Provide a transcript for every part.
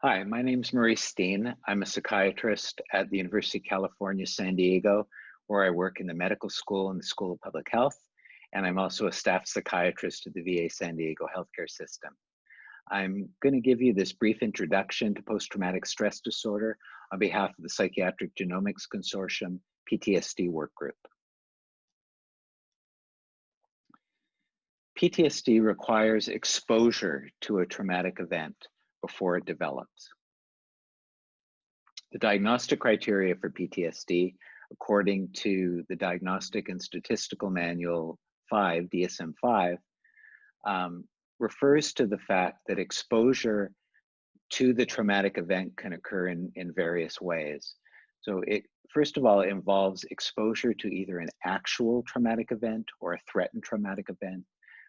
Hi, my name is Maurice Steen. I'm a psychiatrist at the University of California, San Diego, where I work in the medical school and the School of Public Health. And I'm also a staff psychiatrist at the VA San Diego healthcare system. I'm going to give you this brief introduction to post-traumatic stress disorder on behalf of the Psychiatric Genomics Consortium PTSD work group. PTSD requires exposure to a traumatic event before it develops. The diagnostic criteria for PTSD, according to the Diagnostic and Statistical Manual 5, DSM-5, refers to the fact that exposure to the traumatic event can occur in various ways. So it, first of all, involves exposure to either an actual traumatic event or a threatened traumatic event.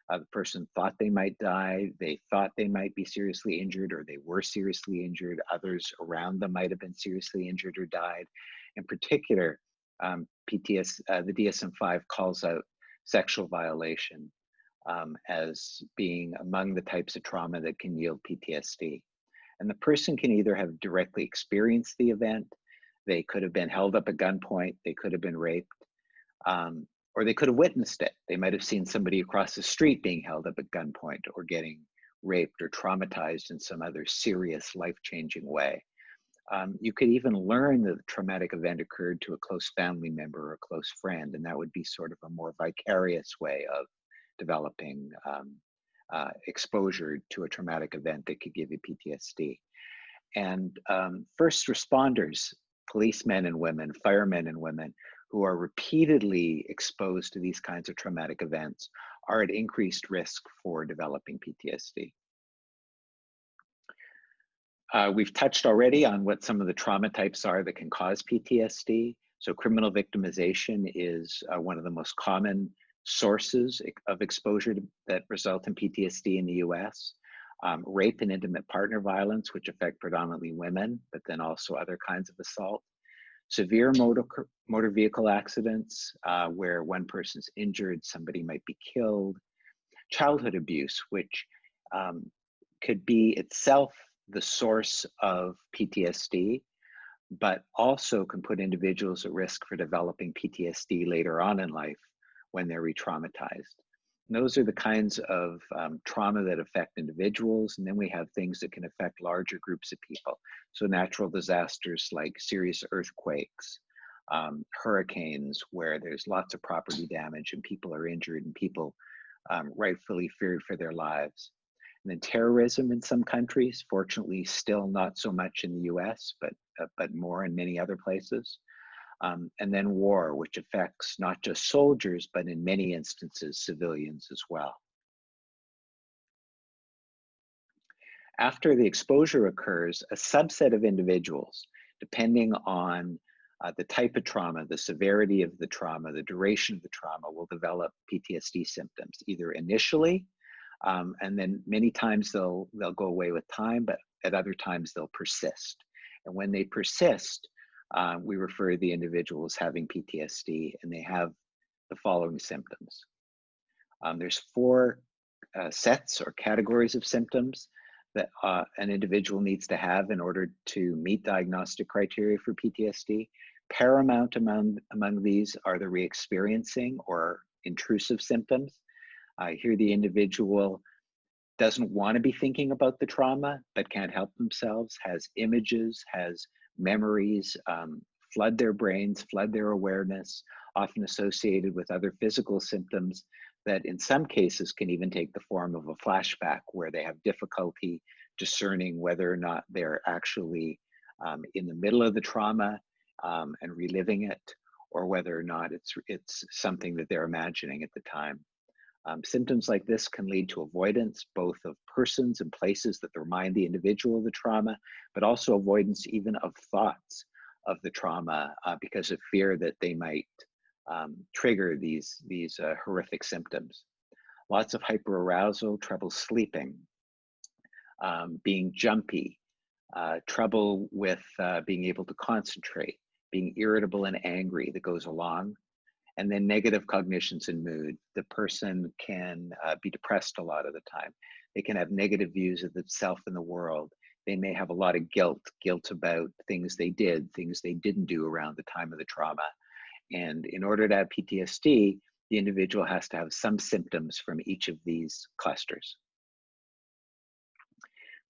The person thought they might die, they thought they might be seriously injured, or they were seriously injured. Others around them might have been seriously injured or died. In particular, the DSM-5 calls out sexual violation as being among the types of trauma that can yield PTSD. And the person can either have directly experienced the event, they could have been held up at gunpoint, they could have been raped, or they could have witnessed it. They might have seen somebody across the street being held up at gunpoint or getting raped or traumatized in some other serious life-changing way. You could even learn that the traumatic event occurred to a close family member or a close friend, and that would be sort of a more vicarious way of developing exposure to a traumatic event that could give you PTSD. And first responders, policemen and women, firemen and women, who are repeatedly exposed to these kinds of traumatic events are at increased risk for developing PTSD. We've touched already on what some of the trauma types are that can cause PTSD. So criminal victimization is one of the most common sources of exposure that result in PTSD in the US. Rape and intimate partner violence, which affect predominantly women, but then also other kinds of assault. Severe motor vehicle accidents, where one person's injured, somebody might be killed. Childhood abuse, which could be itself the source of PTSD, but also can put individuals at risk for developing PTSD later on in life when they're re-traumatized. Those are the kinds of trauma that affect individuals. And then we have things that can affect larger groups of people. So natural disasters like serious earthquakes, hurricanes, where there's lots of property damage and people are injured and people rightfully feared for their lives. And then terrorism in some countries, fortunately still not so much in the US, but more in many other places. And then war, which affects not just soldiers, but in many instances, civilians as well. After the exposure occurs, a subset of individuals, depending on the type of trauma, the severity of the trauma, the duration of the trauma, will develop PTSD symptoms, either initially, and then many times they'll go away with time, but at other times they'll persist. And when they persist, we refer to the individual as having PTSD, and they have the following symptoms. There's four sets or categories of symptoms that an individual needs to have in order to meet diagnostic criteria for PTSD. Paramount among these are the re-experiencing or intrusive symptoms. Here the individual doesn't want to be thinking about the trauma, but can't help themselves, has images, has memories, flood their brains, flood their awareness, often associated with other physical symptoms that in some cases can even take the form of a flashback where they have difficulty discerning whether or not they're actually in the middle of the trauma and reliving it, or whether or not it's something that they're imagining at the time. Symptoms like this can lead to avoidance, both of persons and places that remind the individual of the trauma, but also avoidance even of thoughts of the trauma because of fear that they might trigger these horrific symptoms. Lots of hyperarousal, trouble sleeping, being jumpy, trouble with being able to concentrate, being irritable and angry that goes along. And then negative cognitions and mood. The person can be depressed a lot of the time. They can have negative views of themselves and the world. they may have a lot of guilt about things they did, things they didn't do around the time of the trauma. And in order to have PTSD, the individual has to have some symptoms from each of these clusters.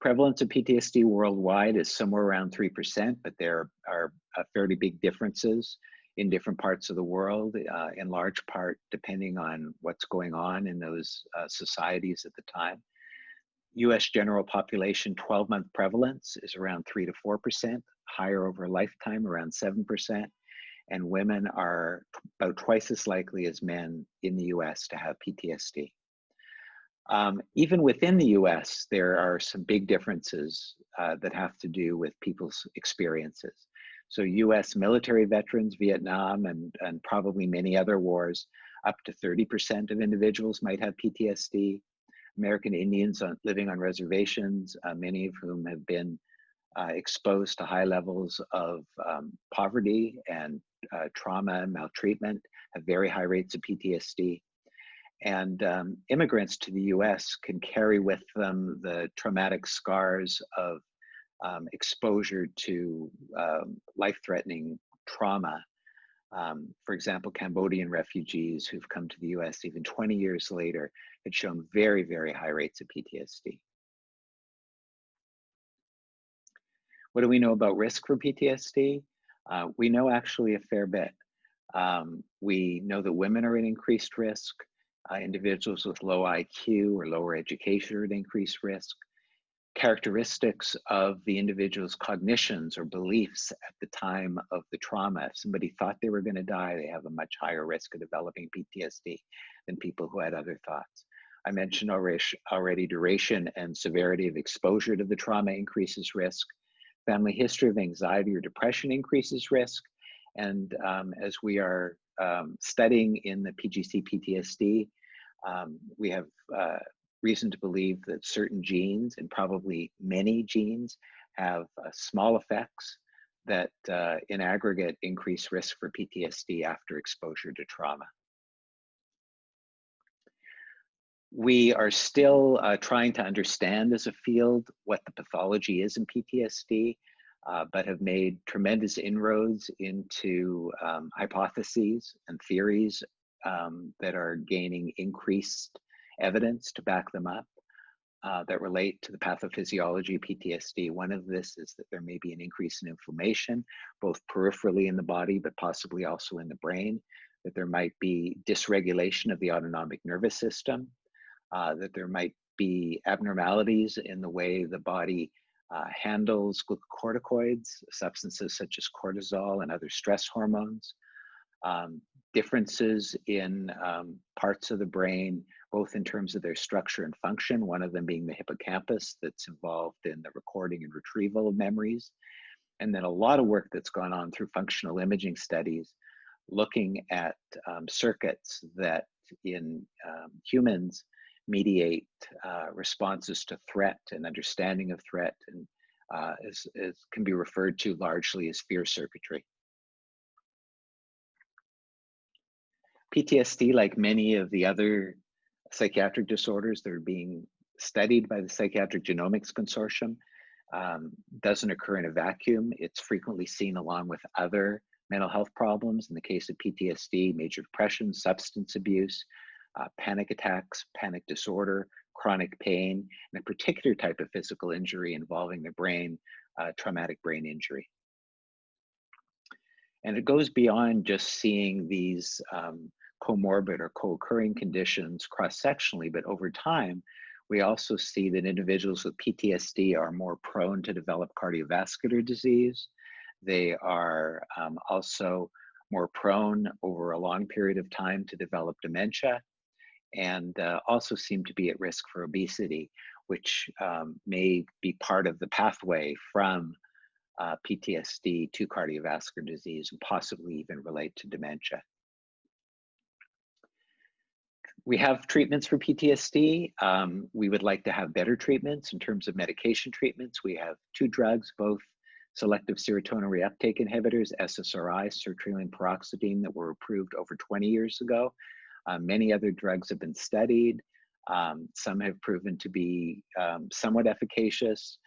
Prevalence of PTSD worldwide is somewhere around 3%, but there are fairly big differences in different parts of the world, in large part depending on what's going on in those societies at the time. US general population 12-month prevalence is around 3 to 4%, higher over a lifetime, around 7%, and women are about twice as likely as men in the US to have PTSD. Even within the US, there are some big differences that have to do with people's experiences. So US military veterans, Vietnam, and probably many other wars, up to 30% of individuals might have PTSD. American Indians living on reservations, many of whom have been exposed to high levels of poverty and trauma and maltreatment, have very high rates of PTSD. And immigrants to the US can carry with them the traumatic scars of exposure to life-threatening trauma. For example, Cambodian refugees who've come to the US even 20 years later had shown very, very high rates of PTSD. What do we know about risk for PTSD? We know actually a fair bit. We know that women are at increased risk. Individuals with low IQ or lower education are at increased risk. Characteristics of the individual's cognitions or beliefs at the time of the trauma. If somebody thought they were going to die, they have a much higher risk of developing PTSD than people who had other thoughts. I mentioned already duration and severity of exposure to the trauma increases risk. Family history of anxiety or depression increases risk. And as we are studying in the PGC PTSD, we have reason to believe that certain genes, and probably many genes, have small effects that in aggregate increase risk for PTSD after exposure to trauma. We are still trying to understand as a field what the pathology is in PTSD, but have made tremendous inroads into hypotheses and theories that are gaining increased evidence to back them up that relate to the pathophysiology of PTSD. One of this is that there may be an increase in inflammation, both peripherally in the body, but possibly also in the brain, that there might be dysregulation of the autonomic nervous system, that there might be abnormalities in the way the body handles glucocorticoids, substances such as cortisol and other stress hormones, differences in parts of the brain, both in terms of their structure and function, one of them being the hippocampus that's involved in the recording and retrieval of memories. And then a lot of work that's gone on through functional imaging studies, looking at circuits that in humans mediate responses to threat and understanding of threat, and can be referred to largely as fear circuitry. PTSD, like many of the other psychiatric disorders that are being studied by the Psychiatric Genomics Consortium, doesn't occur in a vacuum. It's frequently seen along with other mental health problems. In the case of PTSD, major depression, substance abuse, panic attacks, panic disorder, chronic pain, and a particular type of physical injury involving the brain, traumatic brain injury. And it goes beyond just seeing these comorbid or co-occurring conditions cross-sectionally, but over time, we also see that individuals with PTSD are more prone to develop cardiovascular disease. They are also more prone over a long period of time to develop dementia, and also seem to be at risk for obesity, which may be part of the pathway from PTSD to cardiovascular disease, and possibly even relate to dementia. We have treatments for PTSD. We would like to have better treatments in terms of medication treatments. We have 2 drugs, both selective serotonin reuptake inhibitors, SSRI, sertraline paroxetine, that were approved over 20 years ago. Many other drugs have been studied. Some have proven to be somewhat efficacious,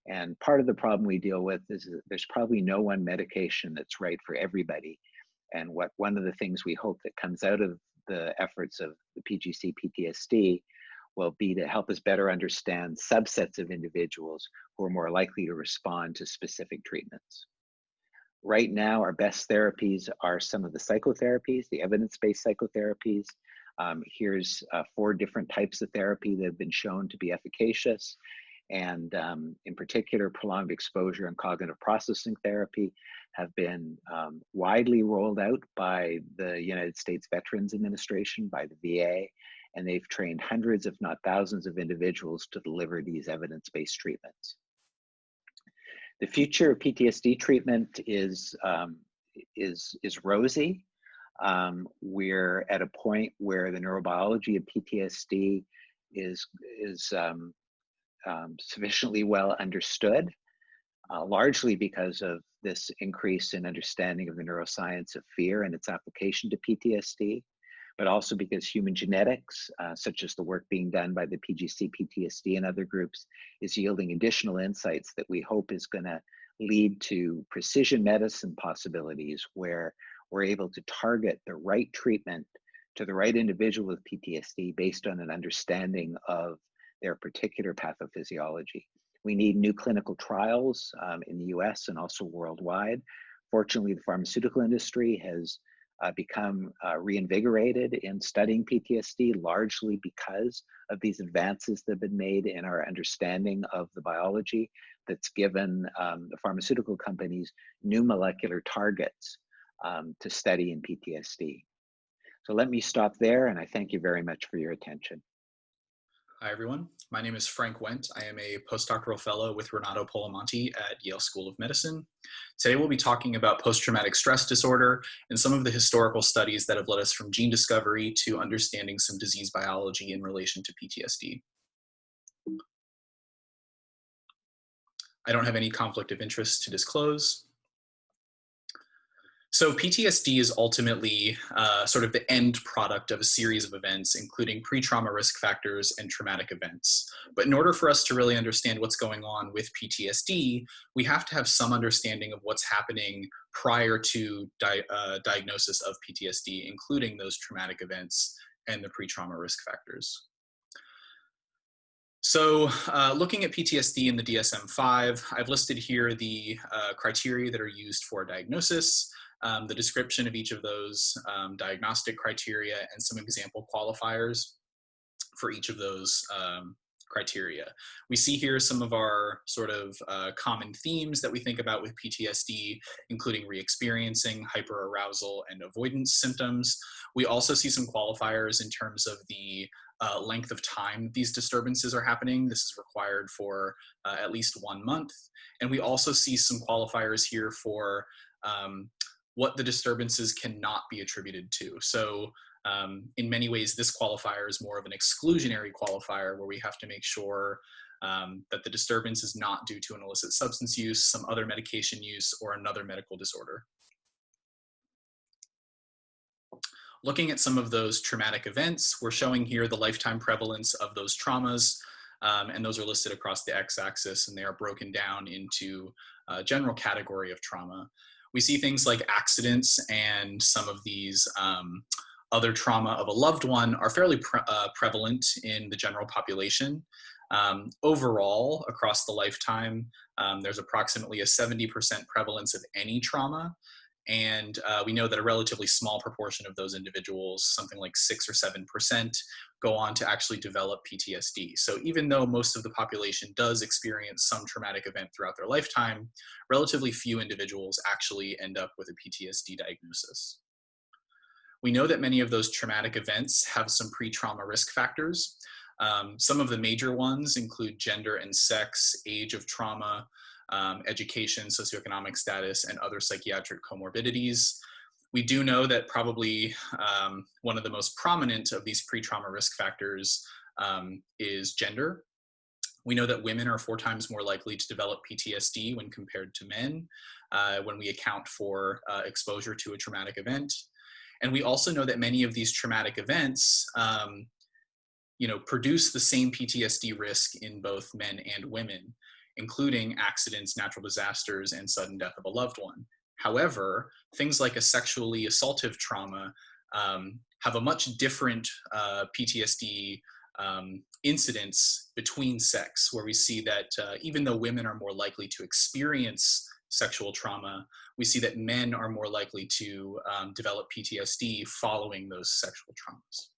And part of the problem we deal with is that there's probably no one medication that's right for everybody. And one of the things we hope that comes out of the efforts of the PGC PTSD will be to help us better understand subsets of individuals who are more likely to respond to specific treatments. Right now, our best therapies are some of the psychotherapies, the evidence-based psychotherapies. Here's 4 different types of therapy that have been shown to be efficacious. And in particular, prolonged exposure and cognitive processing therapy have been widely rolled out by the United States Veterans Administration, by the VA, and they've trained hundreds, if not thousands, of individuals to deliver these evidence-based treatments. The future of PTSD treatment is rosy. We're at a point where the neurobiology of PTSD is sufficiently well understood, largely because of this increase in understanding of the neuroscience of fear and its application to PTSD, but also because human genetics, such as the work being done by the PGC PTSD and other groups, is yielding additional insights that we hope is going to lead to precision medicine possibilities where we're able to target the right treatment to the right individual with PTSD based on an understanding of their particular pathophysiology. We need new clinical trials in the US and also worldwide. Fortunately, the pharmaceutical industry has become reinvigorated in studying PTSD, largely because of these advances that have been made in our understanding of the biology that's given the pharmaceutical companies new molecular targets to study in PTSD. So let me stop there, and I thank you very much for your attention. Hi, everyone. My name is Frank Wendt. I am a postdoctoral fellow with Renato Polamonti at Yale School of Medicine. Today, we'll be talking about post-traumatic stress disorder and some of the historical studies that have led us from gene discovery to understanding some disease biology in relation to PTSD. I don't have any conflict of interest to disclose. So PTSD is ultimately sort of the end product of a series of events, including pre-trauma risk factors and traumatic events. But in order for us to really understand what's going on with PTSD, we have to have some understanding of what's happening prior to diagnosis of PTSD, including those traumatic events and the pre-trauma risk factors. So looking at PTSD in the DSM-5, I've listed here the criteria that are used for diagnosis, the description of each of those diagnostic criteria, and some example qualifiers for each of those criteria. We see here some of our sort of common themes that we think about with PTSD, including re-experiencing, hyperarousal, and avoidance symptoms. We also see some qualifiers in terms of the length of time these disturbances are happening. This is required for at least 1 month. And we also see some qualifiers here for what the disturbances cannot be attributed to. So in many ways, this qualifier is more of an exclusionary qualifier where we have to make sure that the disturbance is not due to an illicit substance use, some other medication use, or another medical disorder. Looking at some of those traumatic events, we're showing here the lifetime prevalence of those traumas, and those are listed across the x-axis, and they are broken down into a general category of trauma. We see things like accidents and some of these other trauma of a loved one are fairly prevalent in the general population. Overall, across the lifetime, there's approximately a 70% prevalence of any trauma. And we know that a relatively small proportion of those individuals, something like 6 or 7%, go on to actually develop PTSD. So even though most of the population does experience some traumatic event throughout their lifetime, relatively few individuals actually end up with a PTSD diagnosis. We know that many of those traumatic events have some pre-trauma risk factors. Some of the major ones include gender and sex, age of trauma, education, socioeconomic status, and other psychiatric comorbidities. We do know that probably one of the most prominent of these pre-trauma risk factors is gender. We know that women are 4 times more likely to develop PTSD when compared to men when we account for exposure to a traumatic event. And we also know that many of these traumatic events produce the same PTSD risk in both men and women. including accidents, natural disasters, and sudden death of a loved one. However, things like a sexually assaultive trauma have a much different PTSD incidence between sex, where we see that even though women are more likely to experience sexual trauma, we see that men are more likely to develop PTSD following those sexual traumas.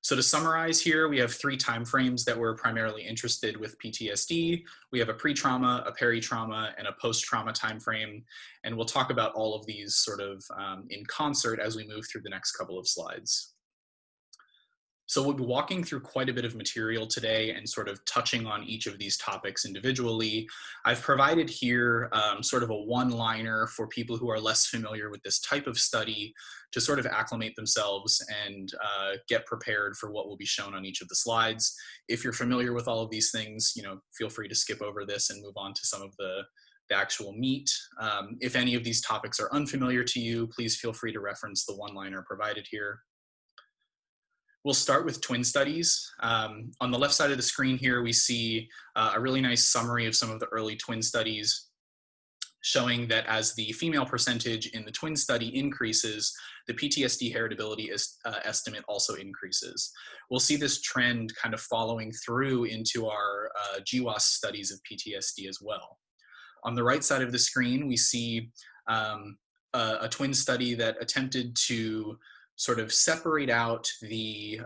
So to summarize here, we have 3 timeframes that we're primarily interested with PTSD. We have a pre-trauma, a peri-trauma, and a post-trauma timeframe. And we'll talk about all of these sort of in concert as we move through the next couple of slides. So we'll be walking through quite a bit of material today and sort of touching on each of these topics individually. I've provided here sort of a one-liner for people who are less familiar with this type of study to sort of acclimate themselves and get prepared for what will be shown on each of the slides. If you're familiar with all of these things, feel free to skip over this and move on to some of the actual meat. If any of these topics are unfamiliar to you, please feel free to reference the one-liner provided here. We'll start with twin studies. On the left side of the screen here, we see a really nice summary of some of the early twin studies showing that as the female percentage in the twin study increases, the PTSD heritability estimate also increases. We'll see this trend kind of following through into our GWAS studies of PTSD as well. On the right side of the screen, we see a twin study that attempted to sort of separate out the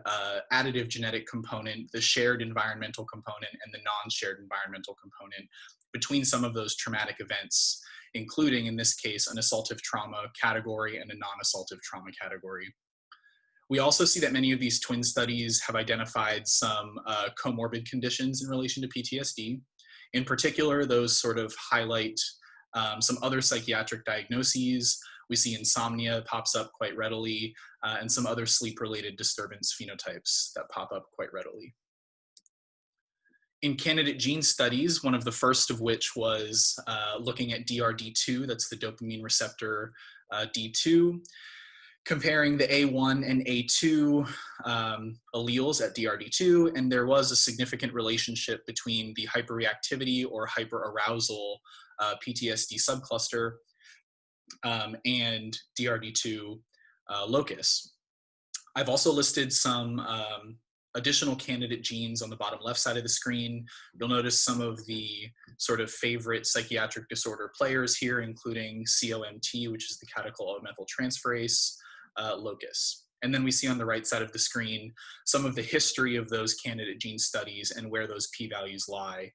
additive genetic component, the shared environmental component, and the non-shared environmental component between some of those traumatic events, including, in this case, an assaultive trauma category and a non-assaultive trauma category. We also see that many of these twin studies have identified some comorbid conditions in relation to PTSD. In particular, those sort of highlight some other psychiatric diagnoses. We see insomnia pops up quite readily, and some other sleep-related disturbance phenotypes that pop up quite readily. In candidate gene studies, one of the first of which was looking at DRD2, that's the dopamine receptor D2, comparing the A1 and A2 alleles at DRD2, and there was a significant relationship between the hyperreactivity or hyperarousal PTSD subcluster and DRD2 locus. I've also listed some additional candidate genes on the bottom left side of the screen. You'll notice some of the sort of favorite psychiatric disorder players here, including COMT, which is the catechol-methyltransferase locus. And then we see on the right side of the screen some of the history of those candidate gene studies and where those p-values lie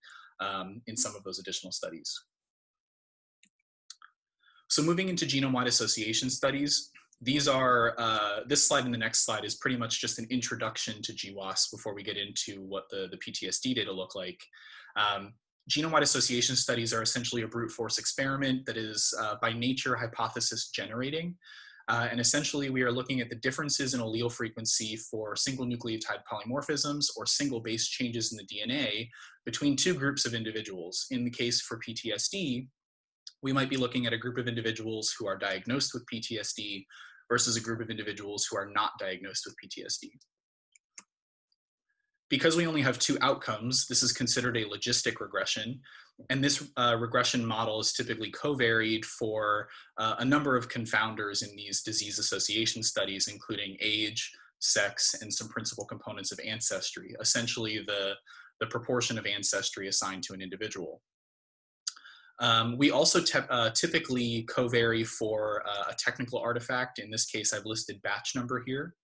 in some of those additional studies. So moving into genome-wide association studies, these are, this slide and the next slide is pretty much just an introduction to GWAS before we get into what the PTSD data look like. Genome-wide association studies are essentially a brute force experiment that is by nature hypothesis generating. And essentially we are looking at the differences in allele frequency for single nucleotide polymorphisms or single base changes in the DNA between 2 groups of individuals. In the case for PTSD, we might be looking at a group of individuals who are diagnosed with PTSD versus a group of individuals who are not diagnosed with PTSD. Because we only have 2 outcomes, this is considered a logistic regression, and this regression model is typically covaried for a number of confounders in these disease association studies, including age, sex, and some principal components of ancestry, essentially the proportion of ancestry assigned to an individual. We also typically covary for a technical artifact. In this case, I've listed batch number here.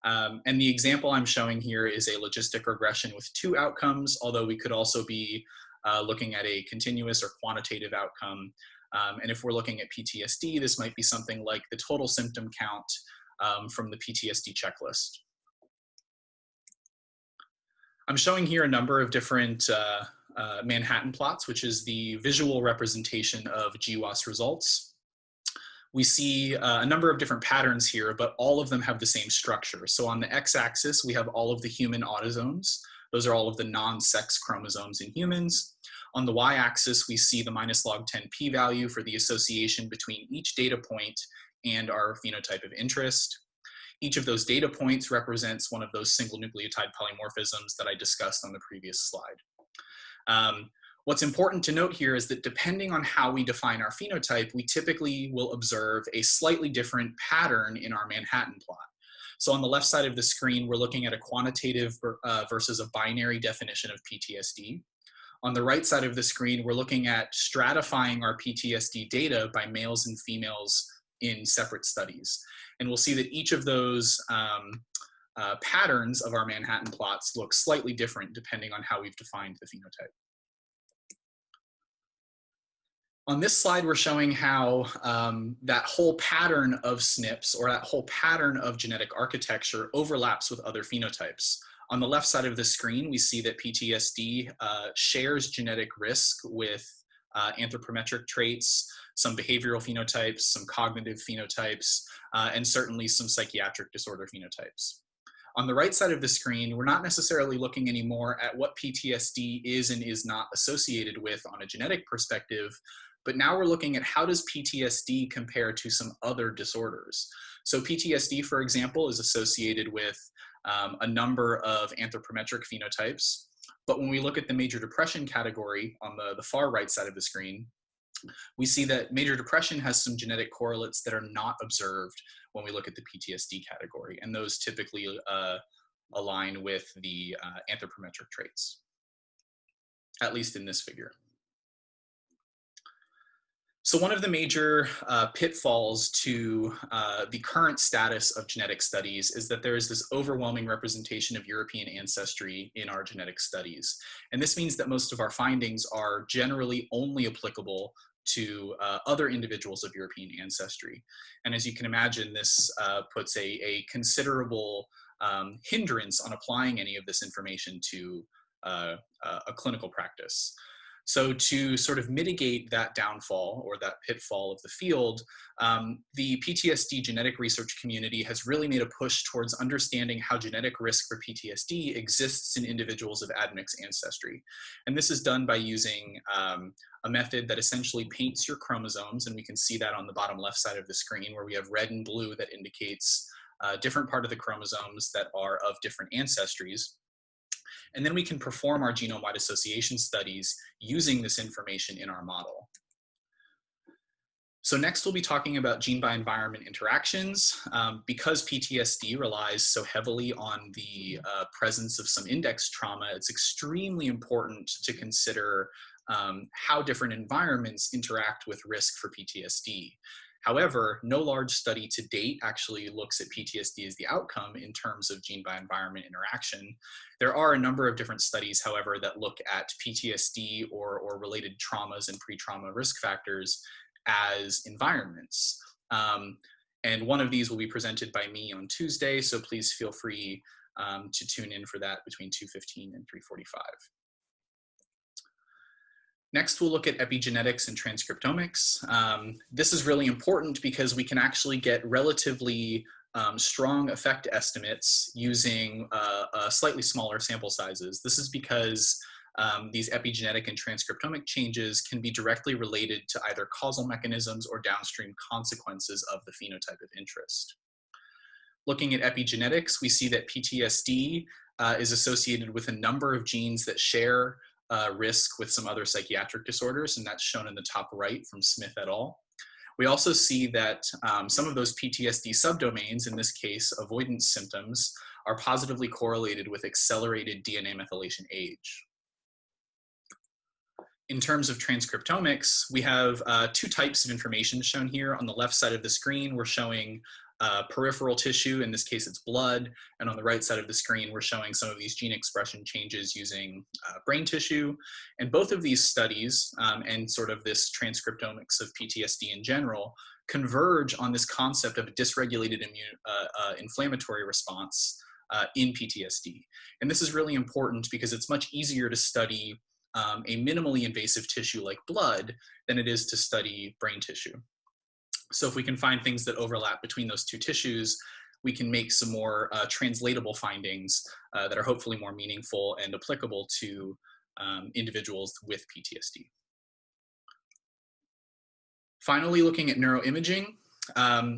And the example I'm showing here is a logistic regression with 2 outcomes, although we could also be looking at a continuous or quantitative outcome. And if we're looking at PTSD, this might be something like the total symptom count from the PTSD checklist. I'm showing here a number of different Manhattan plots, which is the visual representation of GWAS results. We see a number of different patterns here, but all of them have the same structure. So on the x-axis, we have all of the human autosomes. Those are all of the non-sex chromosomes in humans. On the y-axis, we see the -log10 p-value for the association between each data point and our phenotype of interest. Each of those data points represents one of those single nucleotide polymorphisms that I discussed on the previous slide. What's important to note here is that depending on how we define our phenotype, we typically will observe a slightly different pattern in our Manhattan plot. So on the left side of the screen, we're looking at a quantitative versus a binary definition of PTSD. On the right side of the screen, we're looking at stratifying our PTSD data by males and females in separate studies. And we'll see that each of those patterns of our Manhattan plots look slightly different depending on how we've defined the phenotype. On this slide, we're showing how that whole pattern of SNPs, or that whole pattern of genetic architecture, overlaps with other phenotypes. On the left side of the screen, we see that PTSD shares genetic risk with anthropometric traits, some behavioral phenotypes, some cognitive phenotypes, and certainly some psychiatric disorder phenotypes. On the right side of the screen, we're not necessarily looking anymore at what PTSD is and is not associated with on a genetic perspective, but now we're looking at how does PTSD compare to some other disorders. So PTSD, for example, is associated with a number of anthropometric phenotypes. But when we look at the major depression category on the far right side of the screen, we see that major depression has some genetic correlates that are not observed when we look at the PTSD category. And those typically align with the anthropometric traits, at least in this figure. So one of the major pitfalls to the current status of genetic studies is that there is this overwhelming representation of European ancestry in our genetic studies. And this means that most of our findings are generally only applicable to other individuals of European ancestry. And as you can imagine, this puts a considerable hindrance on applying any of this information to a clinical practice. So to sort of mitigate that downfall or that pitfall of the field, the PTSD genetic research community has really made a push towards understanding how genetic risk for PTSD exists in individuals of admixed ancestry. And this is done by using a method that essentially paints your chromosomes, and we can see that on the bottom left side of the screen where we have red and blue that indicates a different part of the chromosomes that are of different ancestries. And then we can perform our genome-wide association studies using this information in our model. So next we'll be talking about gene by environment interactions. Because PTSD relies so heavily on the presence of some index trauma, it's extremely important to consider how different environments interact with risk for PTSD. However, no large study to date actually looks at PTSD as the outcome in terms of gene by environment interaction. There are a number of different studies, however, that look at PTSD or related traumas and pre-trauma risk factors as environments. And one of these will be presented by me on Tuesday, so please feel free to tune in for that between 2:15 and 3:45. Next, we'll look at epigenetics and transcriptomics. This is really important because we can actually get relatively strong effect estimates using slightly smaller sample sizes. This is because these epigenetic and transcriptomic changes can be directly related to either causal mechanisms or downstream consequences of the phenotype of interest. Looking at epigenetics, we see that PTSD is associated with a number of genes that share risk with some other psychiatric disorders, and that's shown in the top right from Smith et al. We also see that some of those PTSD subdomains, in this case avoidance symptoms, are positively correlated with accelerated DNA methylation age. In terms of transcriptomics, we have two types of information shown here. On the left side of the screen, we're showing peripheral tissue, in this case it's blood, and on the right side of the screen we're showing some of these gene expression changes using brain tissue. And both of these studies and sort of this transcriptomics of PTSD in general converge on this concept of a dysregulated inflammatory response in PTSD. And this is really important because it's much easier to study a minimally invasive tissue like blood than it is to study brain tissue. So if we can find things that overlap between those two tissues, we can make some more translatable findings that are hopefully more meaningful and applicable to individuals with PTSD. Finally, looking at neuroimaging,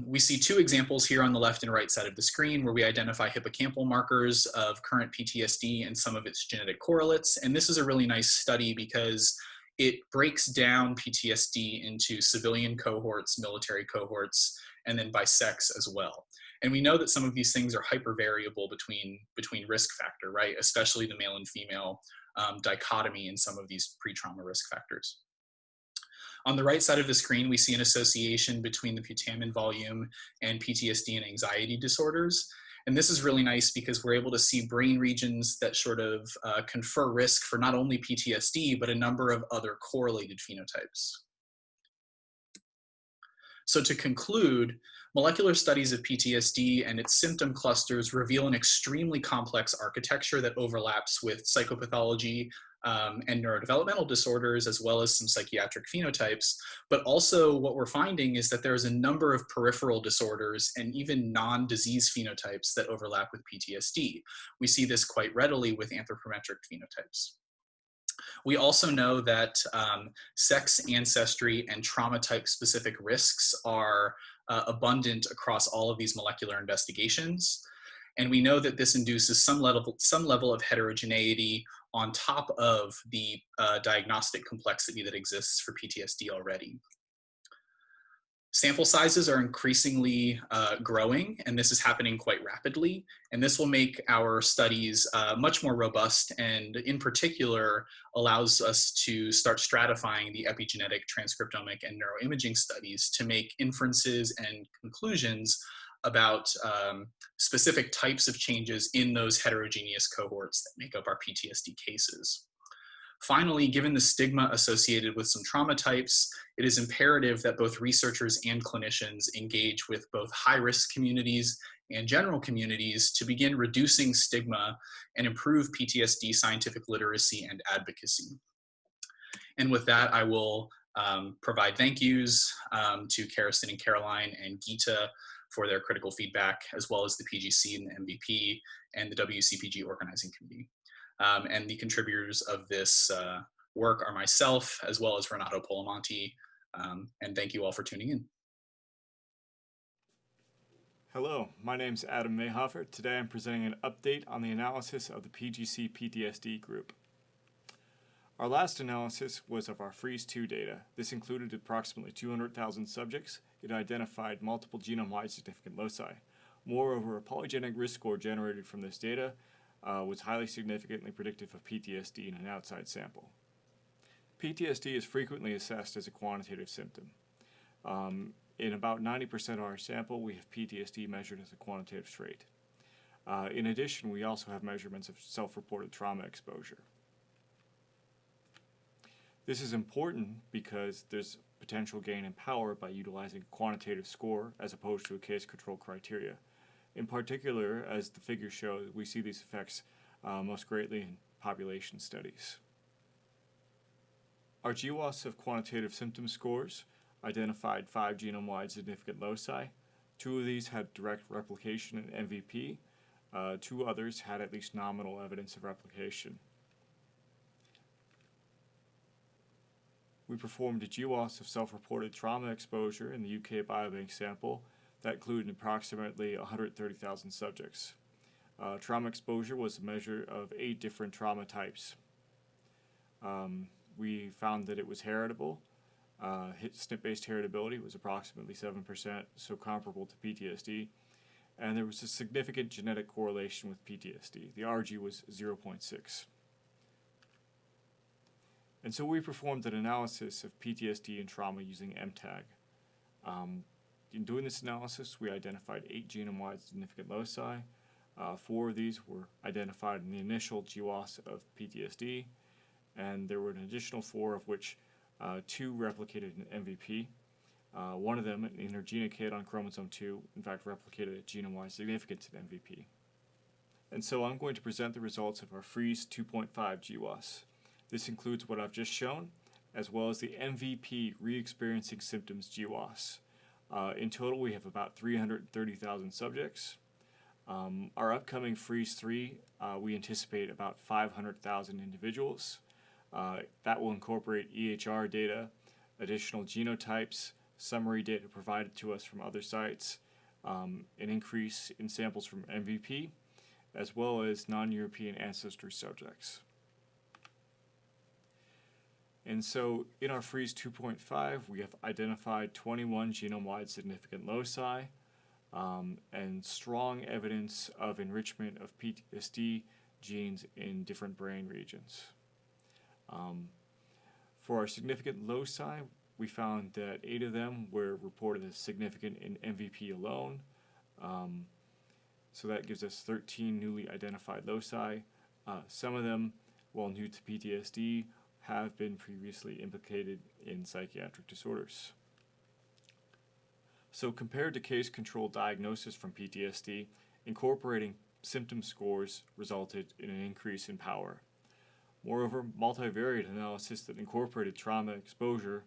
We see two examples here on the left and right side of the screen where we identify hippocampal markers of current PTSD and some of its genetic correlates. And this is a really nice study because it breaks down PTSD into civilian cohorts, military cohorts, and then by sex as well. And we know that some of these things are hypervariable between risk factor, right? Especially the male and female dichotomy in some of these pre-trauma risk factors. On the right side of the screen, we see an association between the putamen volume and PTSD and anxiety disorders. And this is really nice because we're able to see brain regions that sort of confer risk for not only PTSD, but a number of other correlated phenotypes. So to conclude, molecular studies of PTSD and its symptom clusters reveal an extremely complex architecture that overlaps with psychopathology and neurodevelopmental disorders, as well as some psychiatric phenotypes. But also what we're finding is that there's a number of peripheral disorders and even non-disease phenotypes that overlap with PTSD. We see this quite readily with anthropometric phenotypes. We also know that sex, ancestry, and trauma type specific risks are abundant across all of these molecular investigations. And we know that this induces some level of heterogeneity on top of the diagnostic complexity that exists for PTSD already. Sample sizes are increasingly growing, and this is happening quite rapidly. And this will make our studies much more robust, and in particular, allows us to start stratifying the epigenetic, transcriptomic, and neuroimaging studies to make inferences and conclusions about specific types of changes in those heterogeneous cohorts that make up our PTSD cases. Finally, given the stigma associated with some trauma types, it is imperative that both researchers and clinicians engage with both high-risk communities and general communities to begin reducing stigma and improve PTSD scientific literacy and advocacy. And with that, I will provide thank yous to Karsten and Caroline and Geeta for their critical feedback, as well as the PGC and the MVP and the WCPG organizing committee. And the contributors of this work are myself, as well as Renato Polamonti. And thank you all for tuning in. Hello, my name is Adam Mayhofer. Today I'm presenting an update on the analysis of the PGC PTSD group. Our last analysis was of our FREEZE-2 data. This included approximately 200,000 subjects. It identified multiple genome-wide significant loci. Moreover, a polygenic risk score generated from this data was highly significantly predictive of PTSD in an outside sample. PTSD is frequently assessed as a quantitative symptom. In about 90% of our sample, we have PTSD measured as a quantitative trait. In addition, we also have measurements of self-reported trauma exposure. This is important because there's potential gain in power by utilizing a quantitative score as opposed to a case control criteria. In particular, as the figures show, we see these effects most greatly in population studies. Our GWAS of quantitative symptom scores identified 5 genome-wide significant loci. 2 of these had direct replication in MVP. 2 others had at least nominal evidence of replication. We performed a GWAS of self-reported trauma exposure in the UK Biobank sample that included approximately 130,000 subjects. Trauma exposure was a measure of 8 different trauma types. We found that it was heritable. SNP-based heritability was approximately 7%, so comparable to PTSD. And there was a significant genetic correlation with PTSD. The RG was 0.6. And so we performed an analysis of PTSD and trauma using MTAG. In doing this analysis, we identified 8 genome-wide significant loci. 4 of these were identified in the initial GWAS of PTSD, and there were an additional 4 of which 2 replicated in MVP. One of them, an intergenic hit on chromosome 2, in fact replicated at genome-wide significance in MVP. And so I'm going to present the results of our FREEZE 2.5 GWAS. This includes what I've just shown, as well as the MVP re-experiencing symptoms GWAS. In total, we have about 330,000 subjects. Our upcoming FREEZE-3, we anticipate about 500,000 individuals. That will incorporate EHR data, additional genotypes, summary data provided to us from other sites, an increase in samples from MVP, as well as non-European ancestry subjects. And so in our FREEZE 2.5, we have identified 21 genome-wide significant loci and strong evidence of enrichment of PTSD genes in different brain regions. For our significant loci, we found that 8 of them were reported as significant in MVP alone. So that gives us 13 newly identified loci. Some of them, while new to PTSD, have been previously implicated in psychiatric disorders. So compared to case-controlled diagnosis from PTSD, incorporating symptom scores resulted in an increase in power. Moreover, multivariate analysis that incorporated trauma exposure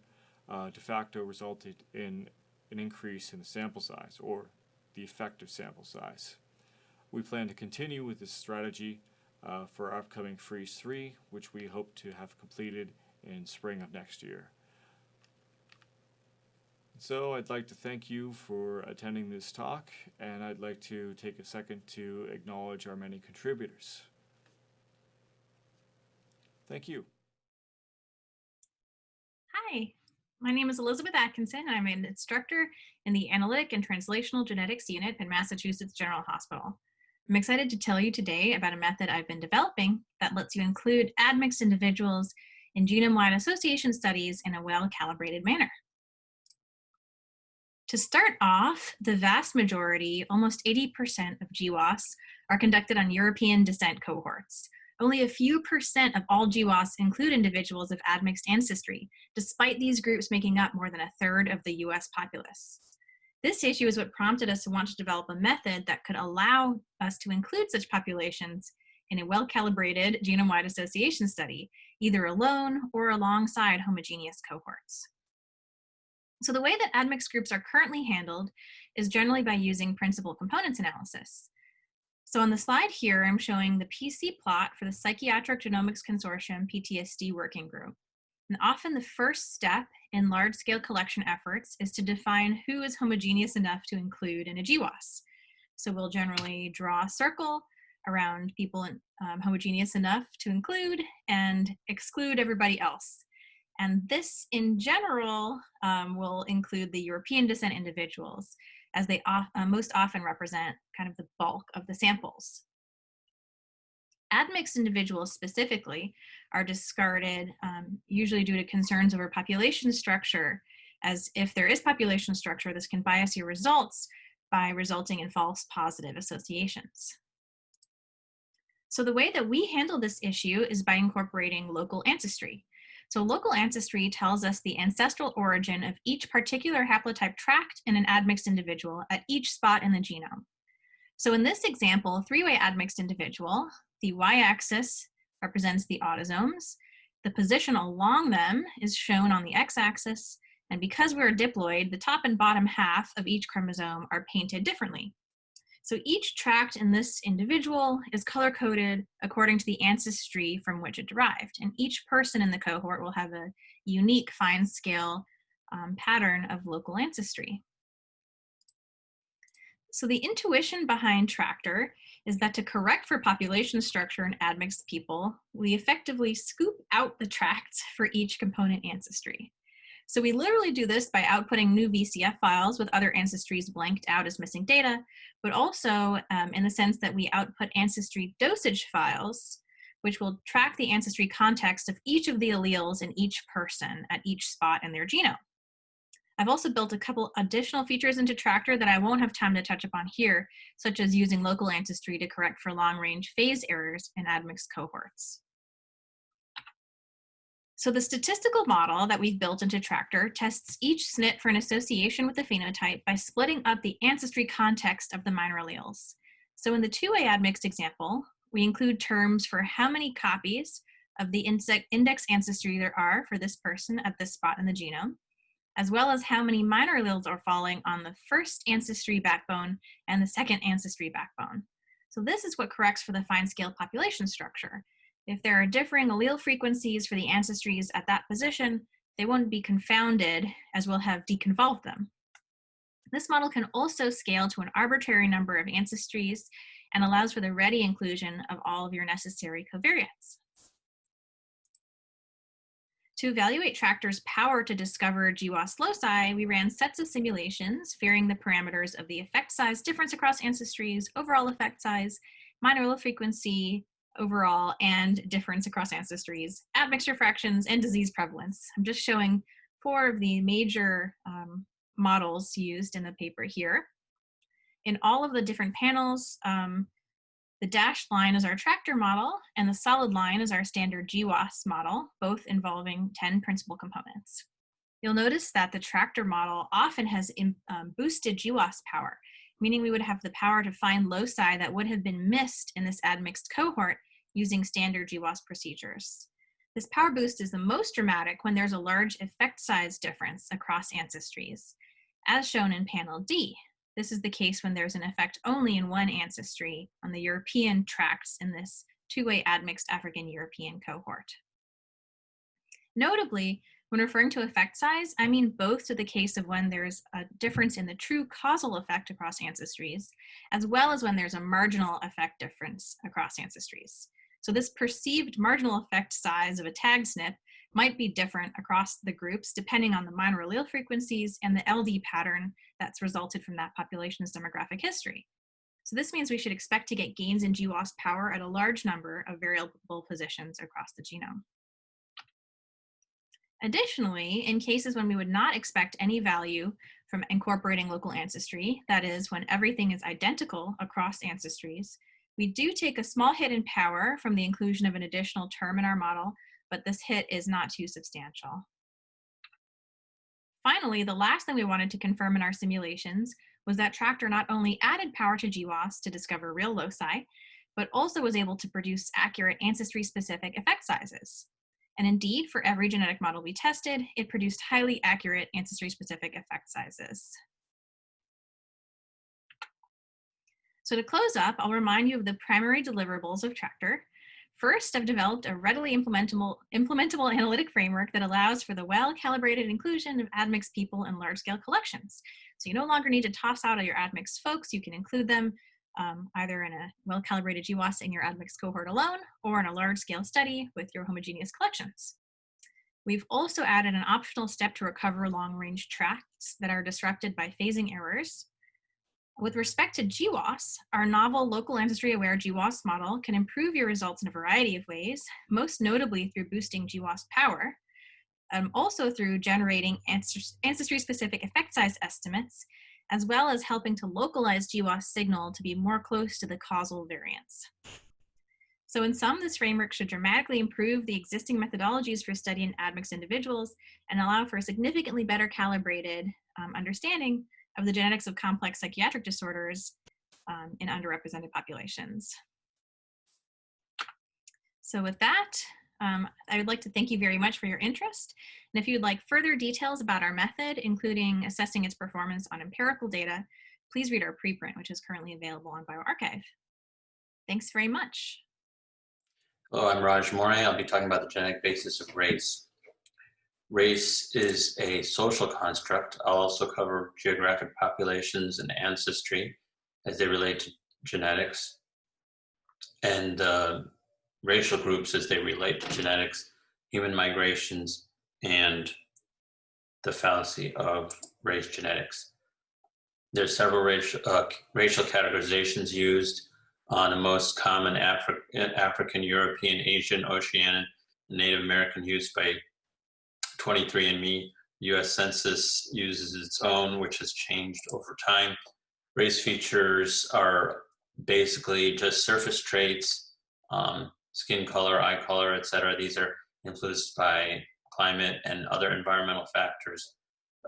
de facto resulted in an increase in the sample size, or the effective sample size. We plan to continue with this strategy for our upcoming FREEZE 3, which we hope to have completed in spring of next year. So I'd like to thank you for attending this talk, and I'd like to take a second to acknowledge our many contributors. Thank you. Hi, my name is Elizabeth Atkinson. I'm an instructor in the Analytic and Translational Genetics Unit at Massachusetts General Hospital. I'm excited to tell you today about a method I've been developing that lets you include admixed individuals in genome-wide association studies in a well-calibrated manner. To start off, the vast majority, almost 80% of GWAS, are conducted on European descent cohorts. Only a few percent of all GWAS include individuals of admixed ancestry, despite these groups making up more than a third of the US populace. This issue is what prompted us to want to develop a method that could allow us to include such populations in a well-calibrated genome-wide association study, either alone or alongside homogeneous cohorts. So the way that admixed groups are currently handled is generally by using principal components analysis. So on the slide here, I'm showing the PC plot for the Psychiatric Genomics Consortium PTSD Working Group. And often the first step in large-scale collection efforts is to define who is homogeneous enough to include in a GWAS. So we'll generally draw a circle around people homogeneous enough to include and exclude everybody else. And this, in general, will include the European descent individuals, as they most often represent kind of the bulk of the samples. Admixed individuals specifically are discarded usually due to concerns over population structure, as if there is population structure, this can bias your results by resulting in false positive associations. So the way that we handle this issue is by incorporating local ancestry. So local ancestry tells us the ancestral origin of each particular haplotype tract in an admixed individual at each spot in the genome. So in this example, a three-way admixed individual, the y-axis represents the autosomes, the position along them is shown on the x-axis, and because we're a diploid, the top and bottom half of each chromosome are painted differently. So each tract in this individual is color-coded according to the ancestry from which it derived, and each person in the cohort will have a unique fine-scale pattern of local ancestry. So the intuition behind Tractor is that to correct for population structure in admixed people, we effectively scoop out the tracts for each component ancestry. So we literally do this by outputting new VCF files with other ancestries blanked out as missing data, but also in the sense that we output ancestry dosage files, which will track the ancestry context of each of the alleles in each person at each spot in their genome. I've also built a couple additional features into Tractor that I won't have time to touch upon here, such as using local ancestry to correct for long-range phase errors in admixed cohorts. So the statistical model that we've built into Tractor tests each SNP for an association with the phenotype by splitting up the ancestry context of the minor alleles. So in the two-way admixed example, we include terms for how many copies of the index ancestry there are for this person at this spot in the genome, as well as how many minor alleles are falling on the first ancestry backbone and the second ancestry backbone. So this is what corrects for the fine-scale population structure. If there are differing allele frequencies for the ancestries at that position, they won't be confounded as we'll have deconvolved them. This model can also scale to an arbitrary number of ancestries and allows for the ready inclusion of all of your necessary covariates. To evaluate Tractor's power to discover GWAS loci, we ran sets of simulations varying the parameters of the effect size difference across ancestries, overall effect size, minor allele frequency, overall, and difference across ancestries, admixture fractions, and disease prevalence. I'm just showing 4 of the major models used in the paper here. In all of the different panels, the dashed line is our Tractor model, and the solid line is our standard GWAS model, both involving 10 principal components. You'll notice that the Tractor model often has boosted GWAS power, meaning we would have the power to find loci that would have been missed in this admixed cohort using standard GWAS procedures. This power boost is the most dramatic when there's a large effect size difference across ancestries, as shown in panel D. This is the case when there's an effect only in one ancestry on the European tracts in this 2-way admixed African-European cohort. Notably, when referring to effect size, I mean both to the case of when there's a difference in the true causal effect across ancestries, as well as when there's a marginal effect difference across ancestries. So this perceived marginal effect size of a tag SNP might be different across the groups depending on the minor allele frequencies and the LD pattern that's resulted from that population's demographic history. So this means we should expect to get gains in GWAS power at a large number of variable positions across the genome. Additionally, in cases when we would not expect any value from incorporating local ancestry, that is, when everything is identical across ancestries, we do take a small hit in power from the inclusion of an additional term in our model, but this hit is not too substantial. Finally, the last thing we wanted to confirm in our simulations was that Tractor not only added power to GWAS to discover real loci, but also was able to produce accurate ancestry-specific effect sizes. And indeed, for every genetic model we tested, it produced highly accurate ancestry-specific effect sizes. So to close up, I'll remind you of the primary deliverables of Tractor. First, I've developed a readily implementable analytic framework that allows for the well-calibrated inclusion of admixed people in large-scale collections. So you no longer need to toss out all your admixed folks. You can include them either in a well-calibrated GWAS in your admixed cohort alone or in a large-scale study with your homogeneous collections. We've also added an optional step to recover long-range tracts that are disrupted by phasing errors. With respect to GWAS, our novel local ancestry-aware GWAS model can improve your results in a variety of ways, most notably through boosting GWAS power, also through generating ancestry-specific effect size estimates, as well as helping to localize GWAS signal to be more close to the causal variance. So in sum, this framework should dramatically improve the existing methodologies for studying admixed individuals and allow for a significantly better calibrated understanding of the genetics of complex psychiatric disorders in underrepresented populations. So with that, I would like to thank you very much for your interest. And if you'd like further details about our method, including assessing its performance on empirical data, please read our preprint, which is currently available on bioRxiv. Thanks very much. Hello, I'm Raj More. I'll be talking about the genetic basis of race. Race is a social construct. I'll also cover geographic populations and ancestry as they relate to genetics, and racial groups as they relate to genetics, human migrations, and the fallacy of race genetics. There's several racial categorizations used. The most common African, European, Asian, Oceanian, and Native American used by 23andMe. US Census uses its own, which has changed over time. Race features are basically just surface traits, skin color, eye color, etc. These are influenced by climate and other environmental factors.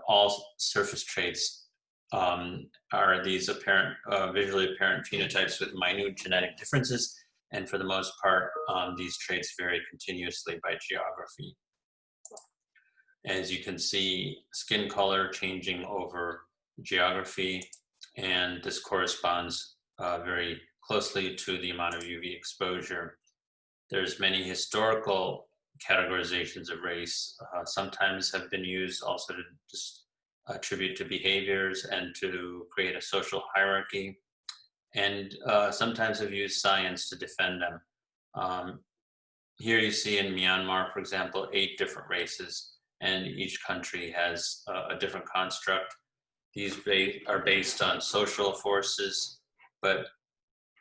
All surface traits are these apparent, visually apparent phenotypes with minute genetic differences, and for the most part, these traits vary continuously by geography. As you can see, skin color changing over geography, and this corresponds very closely to the amount of UV exposure. There's many historical categorizations of race sometimes have been used also to just attribute to behaviors and to create a social hierarchy, and sometimes have used science to defend them. Here you see in Myanmar, for example, 8 different races, and each country has a different construct. These are based on social forces, but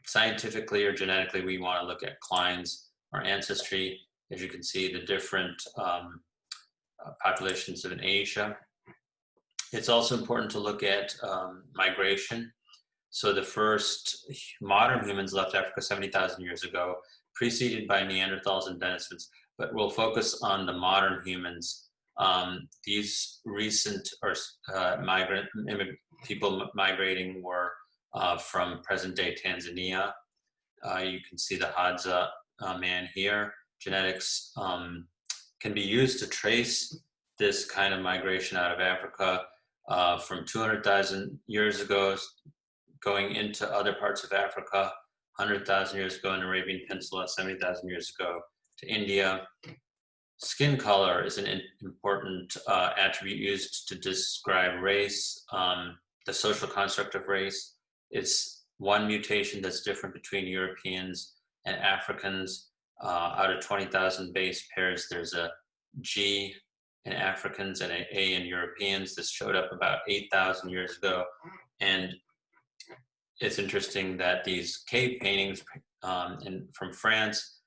scientifically or genetically, we want to look at clines or ancestry. As you can see, the different populations in Asia. It's also important to look at migration. So the first modern humans left Africa 70,000 years ago, preceded by Neanderthals and Denisovans, but we'll focus on the modern humans. These recent people migrating were from present-day Tanzania. You can see the Hadza man here. Genetics can be used to trace this kind of migration out of Africa from 200,000 years ago, going into other parts of Africa, 100,000 years ago in the Arabian Peninsula, 70,000 years ago to India. Skin color is an important attribute used to describe race, the social construct of race. It's one mutation that's different between Europeans and Africans. Out of 20,000 base pairs, there's a G in Africans and an A in Europeans. This showed up about 8,000 years ago. And it's interesting that these cave paintings from France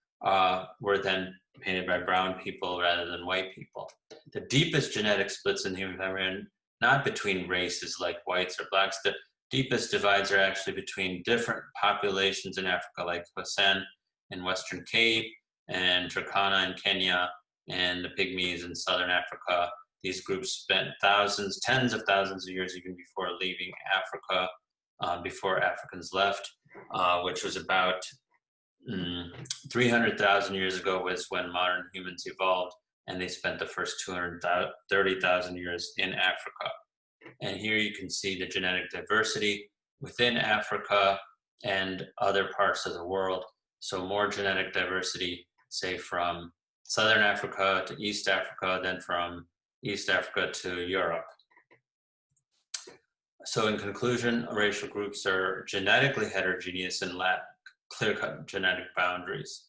were then painted by brown people rather than white people. The deepest genetic splits in human family are not between races like whites or blacks. The deepest divides are actually between different populations in Africa, like Hausan in Western Cape, and Turkana in Kenya, and the Pygmies in Southern Africa. These groups spent thousands, tens of thousands of years even before leaving Africa, before Africans left, which was about 300,000 years ago was when modern humans evolved, and they spent the first 230,000 years in Africa. And here you can see the genetic diversity within Africa and other parts of the world. So more genetic diversity, say from Southern Africa to East Africa, then from East Africa to Europe. So in conclusion, racial groups are genetically heterogeneous and lack clear-cut genetic boundaries.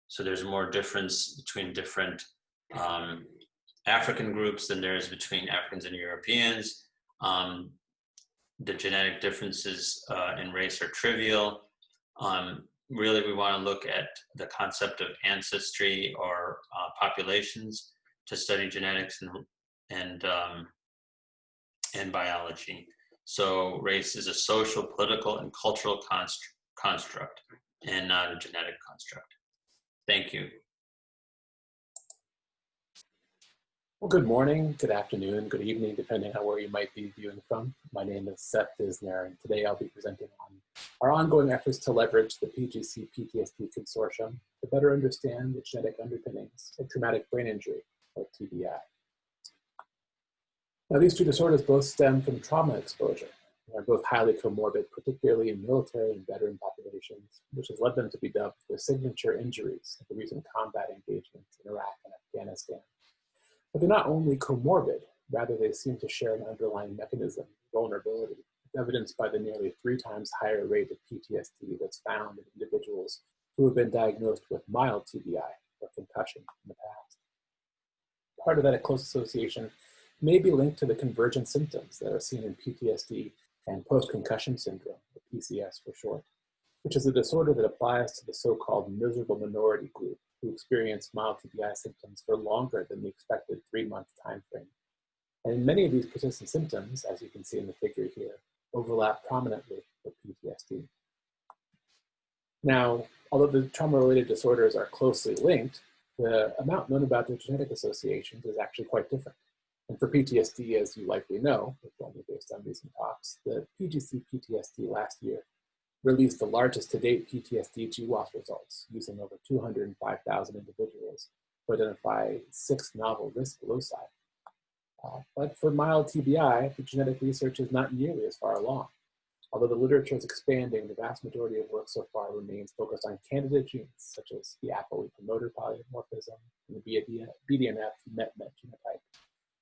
So there's more difference between different African groups than there is between Africans and Europeans. The genetic differences in race are trivial. Really, we want to look at the concept of ancestry or populations to study genetics and biology. So race is a social, political, and cultural construct and not a genetic construct. Thank you. Well, good morning, good afternoon, good evening, depending on where you might be viewing from. My name is Seth Disner, and today I'll be presenting on our ongoing efforts to leverage the PGC-PTSD Consortium to better understand the genetic underpinnings of traumatic brain injury, or TBI. Now, these two disorders both stem from trauma exposure and are both highly comorbid, particularly in military and veteran populations, which has led them to be dubbed the signature injuries of the recent combat engagements in Iraq and Afghanistan. But they're not only comorbid, rather they seem to share an underlying mechanism, vulnerability, evidenced by the nearly 3 times higher rate of PTSD that's found in individuals who have been diagnosed with mild TBI or concussion in the past. Part of that close association may be linked to the convergent symptoms that are seen in PTSD and post-concussion syndrome, or PCS for short, which is a disorder that applies to the so-called miserable minority group who experience mild TBI symptoms for longer than the expected 3-month time frame. And many of these persistent symptoms, as you can see in the figure here, overlap prominently with PTSD. Now, although the trauma-related disorders are closely linked, the amount known about their genetic associations is actually quite different. And for PTSD, as you likely know, if only based on recent talks, the PGC-PTSD last year released the largest to date PTSD GWAS results using over 205,000 individuals to identify 6 novel risk loci. But for mild TBI, the genetic research is not nearly as far along. Although the literature is expanding, the vast majority of work so far remains focused on candidate genes, such as the ApoE promoter polymorphism and the BDNF MET-MET genotype,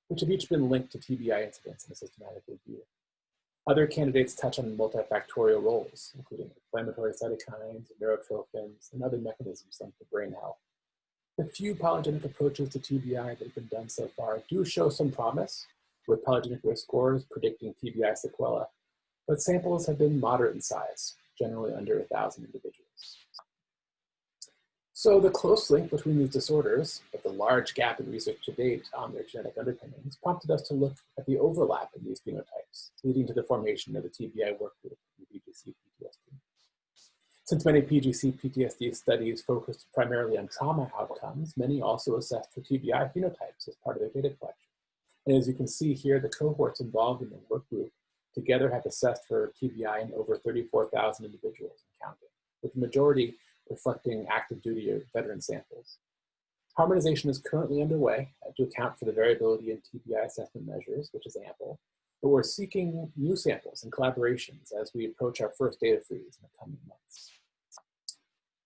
which have each been linked to TBI incidence in a systematic review. Other candidates touch on multifactorial roles, including inflammatory cytokines, neurotrophins, and other mechanisms linked to brain health. The few polygenic approaches to TBI that have been done so far do show some promise, with polygenic risk scores predicting TBI sequela, but samples have been moderate in size, generally under 1,000 individuals. So the close link between these disorders, but the large gap in research to date on their genetic underpinnings, prompted us to look at the overlap in these phenotypes, leading to the formation of the TBI work group in PGC-PTSD. Since many PGC-PTSD studies focused primarily on trauma outcomes, many also assessed for TBI phenotypes as part of their data collection. And as you can see here, the cohorts involved in the work group together have assessed for TBI in over 34,000 individuals and counting, with the majority reflecting active duty or veteran samples. Harmonization is currently underway to account for the variability in TBI assessment measures, which is ample, but we're seeking new samples and collaborations as we approach our first data freeze in the coming months.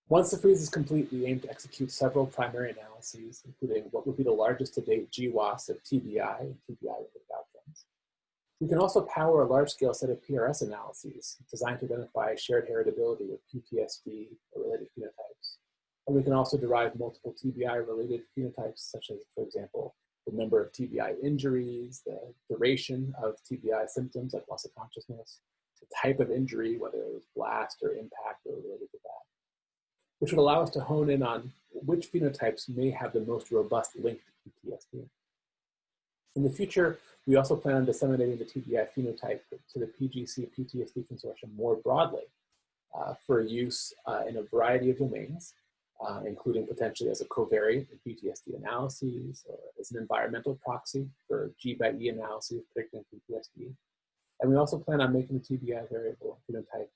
Once the freeze is complete, we aim to execute several primary analyses, including what would be the largest to date GWAS of TBI and TBI-related outcomes. We can also power a large-scale set of PRS analyses designed to identify shared heritability of PTSD or related phenotypes. And we can also derive multiple TBI-related phenotypes, such as, for example, the number of TBI injuries, the duration of TBI symptoms like loss of consciousness, the type of injury, whether it was blast or impact or related to that, which would allow us to hone in on which phenotypes may have the most robust link to PTSD. In the future, we also plan on disseminating the TBI phenotype to the PGC-PTSD consortium more broadly for use in a variety of domains, including potentially as a covariate in PTSD analyses or as an environmental proxy for G/E analyses predicting PTSD. And we also plan on making the TBI variable phenotype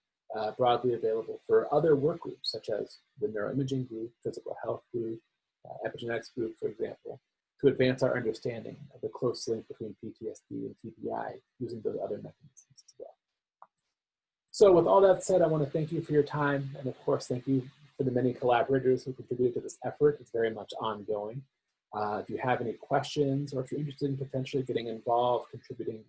broadly available for other work groups, such as the neuroimaging group, physical health group, epigenetics group, for example, to advance our understanding of the close link between PTSD and TBI using those other mechanisms as well. So with all that said, I want to thank you for your time, and of course, thank you for the many collaborators who contributed to this effort. It's very much ongoing. If you have any questions, or if you're interested in potentially getting involved, contributing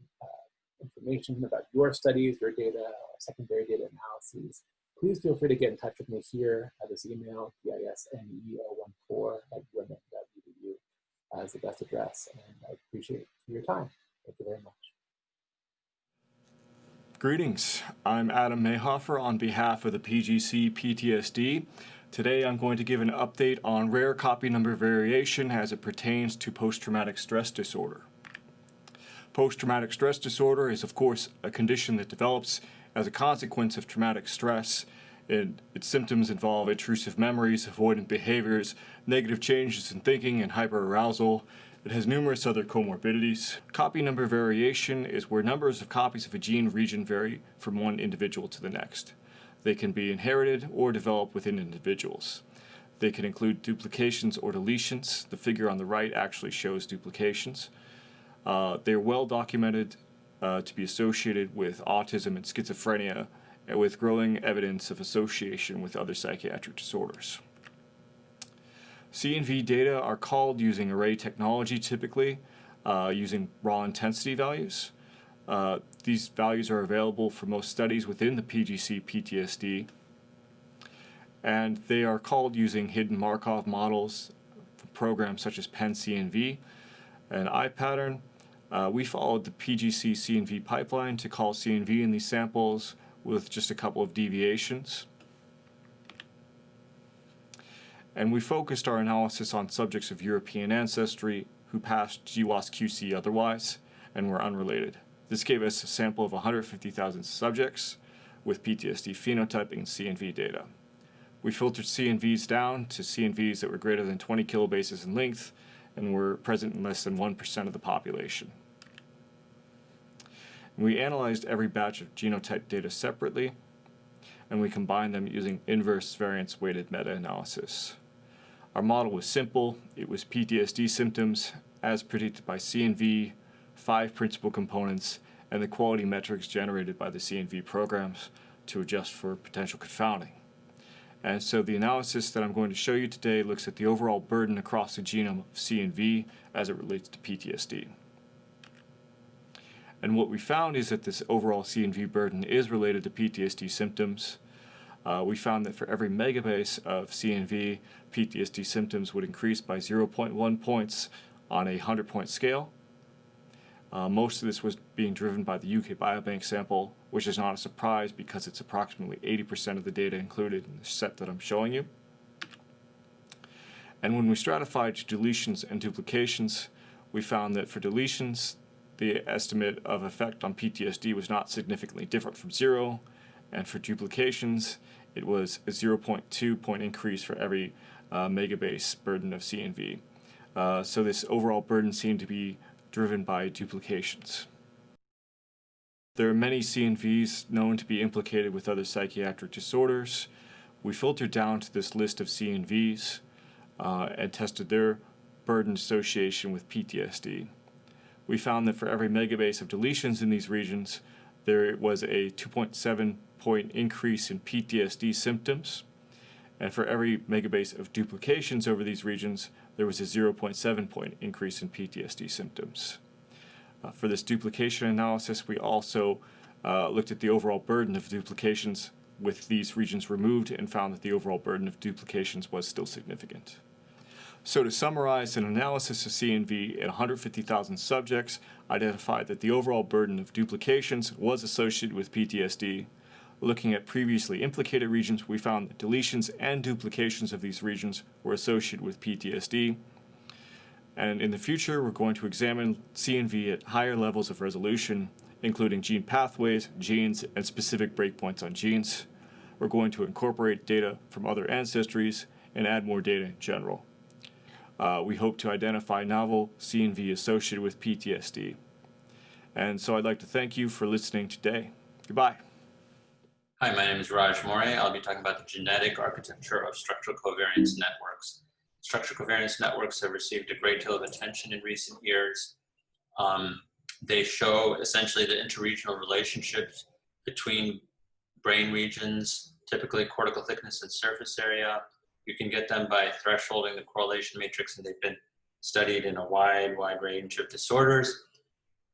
information about your studies, your data, or secondary data analyses, please feel free to get in touch with me here at this email, bisneo14@umn.edu as the best address, and I appreciate your time. Thank you very much. Greetings, I'm Adam Mayhofer on behalf of the PGC-PTSD. Today I'm going to give an update on rare copy number variation as it pertains to post-traumatic stress disorder. Post-traumatic stress disorder is, of course, a condition that develops as a consequence of traumatic stress. Its symptoms involve intrusive memories, avoidant behaviors, negative changes in thinking, and hyperarousal. It has numerous other comorbidities. Copy number variation is where numbers of copies of a gene region vary from one individual to the next. They can be inherited or developed within individuals. They can include duplications or deletions. The figure on the right actually shows duplications. They're well documented to be associated with autism and schizophrenia, and with growing evidence of association with other psychiatric disorders. CNV data are called using array technology, typically using raw intensity values. These values are available for most studies within the PGC-PTSD, and they are called using hidden Markov models for programs such as PennCNV and iPattern. We followed the PGC CNV pipeline to call CNV in these samples with just a couple of deviations. And we focused our analysis on subjects of European ancestry who passed GWAS-QC otherwise and were unrelated. This gave us a sample of 150,000 subjects with PTSD phenotyping and CNV data. We filtered CNVs down to CNVs that were greater than 20 kilobases in length and were present in less than 1% of the population. We analyzed every batch of genotype data separately, and we combined them using inverse variance weighted meta-analysis. Our model was simple. It was PTSD symptoms as predicted by CNV, 5 principal components, and the quality metrics generated by the CNV programs to adjust for potential confounding. And so the analysis that I'm going to show you today looks at the overall burden across the genome of CNV as it relates to PTSD. And what we found is that this overall CNV burden is related to PTSD symptoms. We found that for every megabase of CNV, PTSD symptoms would increase by 0.1 points on a 100-point scale. Most of this was being driven by the UK Biobank sample, which is not a surprise because it's approximately 80% of the data included in the set that I'm showing you. And when we stratified deletions and duplications, we found that for deletions, the estimate of effect on PTSD was not significantly different from 0, and for duplications, it was a 0.2 point increase for every megabase burden of CNV. So this overall burden seemed to be driven by duplications. There are many CNVs known to be implicated with other psychiatric disorders. We filtered down to this list of CNVs and tested their burden association with PTSD. We found that for every megabase of deletions in these regions, there was a 2.7 point increase in PTSD symptoms, and for every megabase of duplications over these regions, there was a 0.7 point increase in PTSD symptoms. For this duplication analysis, we also looked at the overall burden of duplications with these regions removed and found that the overall burden of duplications was still significant. So to summarize, an analysis of CNV in 150,000 subjects identified that the overall burden of duplications was associated with PTSD. Looking at previously implicated regions, we found that deletions and duplications of these regions were associated with PTSD. And in the future, we're going to examine CNV at higher levels of resolution, including gene pathways, genes, and specific breakpoints on genes. We're going to incorporate data from other ancestries and add more data in general. We hope to identify novel CNV associated with PTSD. And so I'd like to thank you for listening today. Goodbye. Hi, my name is Raj More. I'll be talking about the genetic architecture of structural covariance networks. Structural covariance networks have received a great deal of attention in recent years. They show essentially the interregional relationships between brain regions, typically cortical thickness and surface area. You can get them by thresholding the correlation matrix, and they've been studied in a wide range of disorders.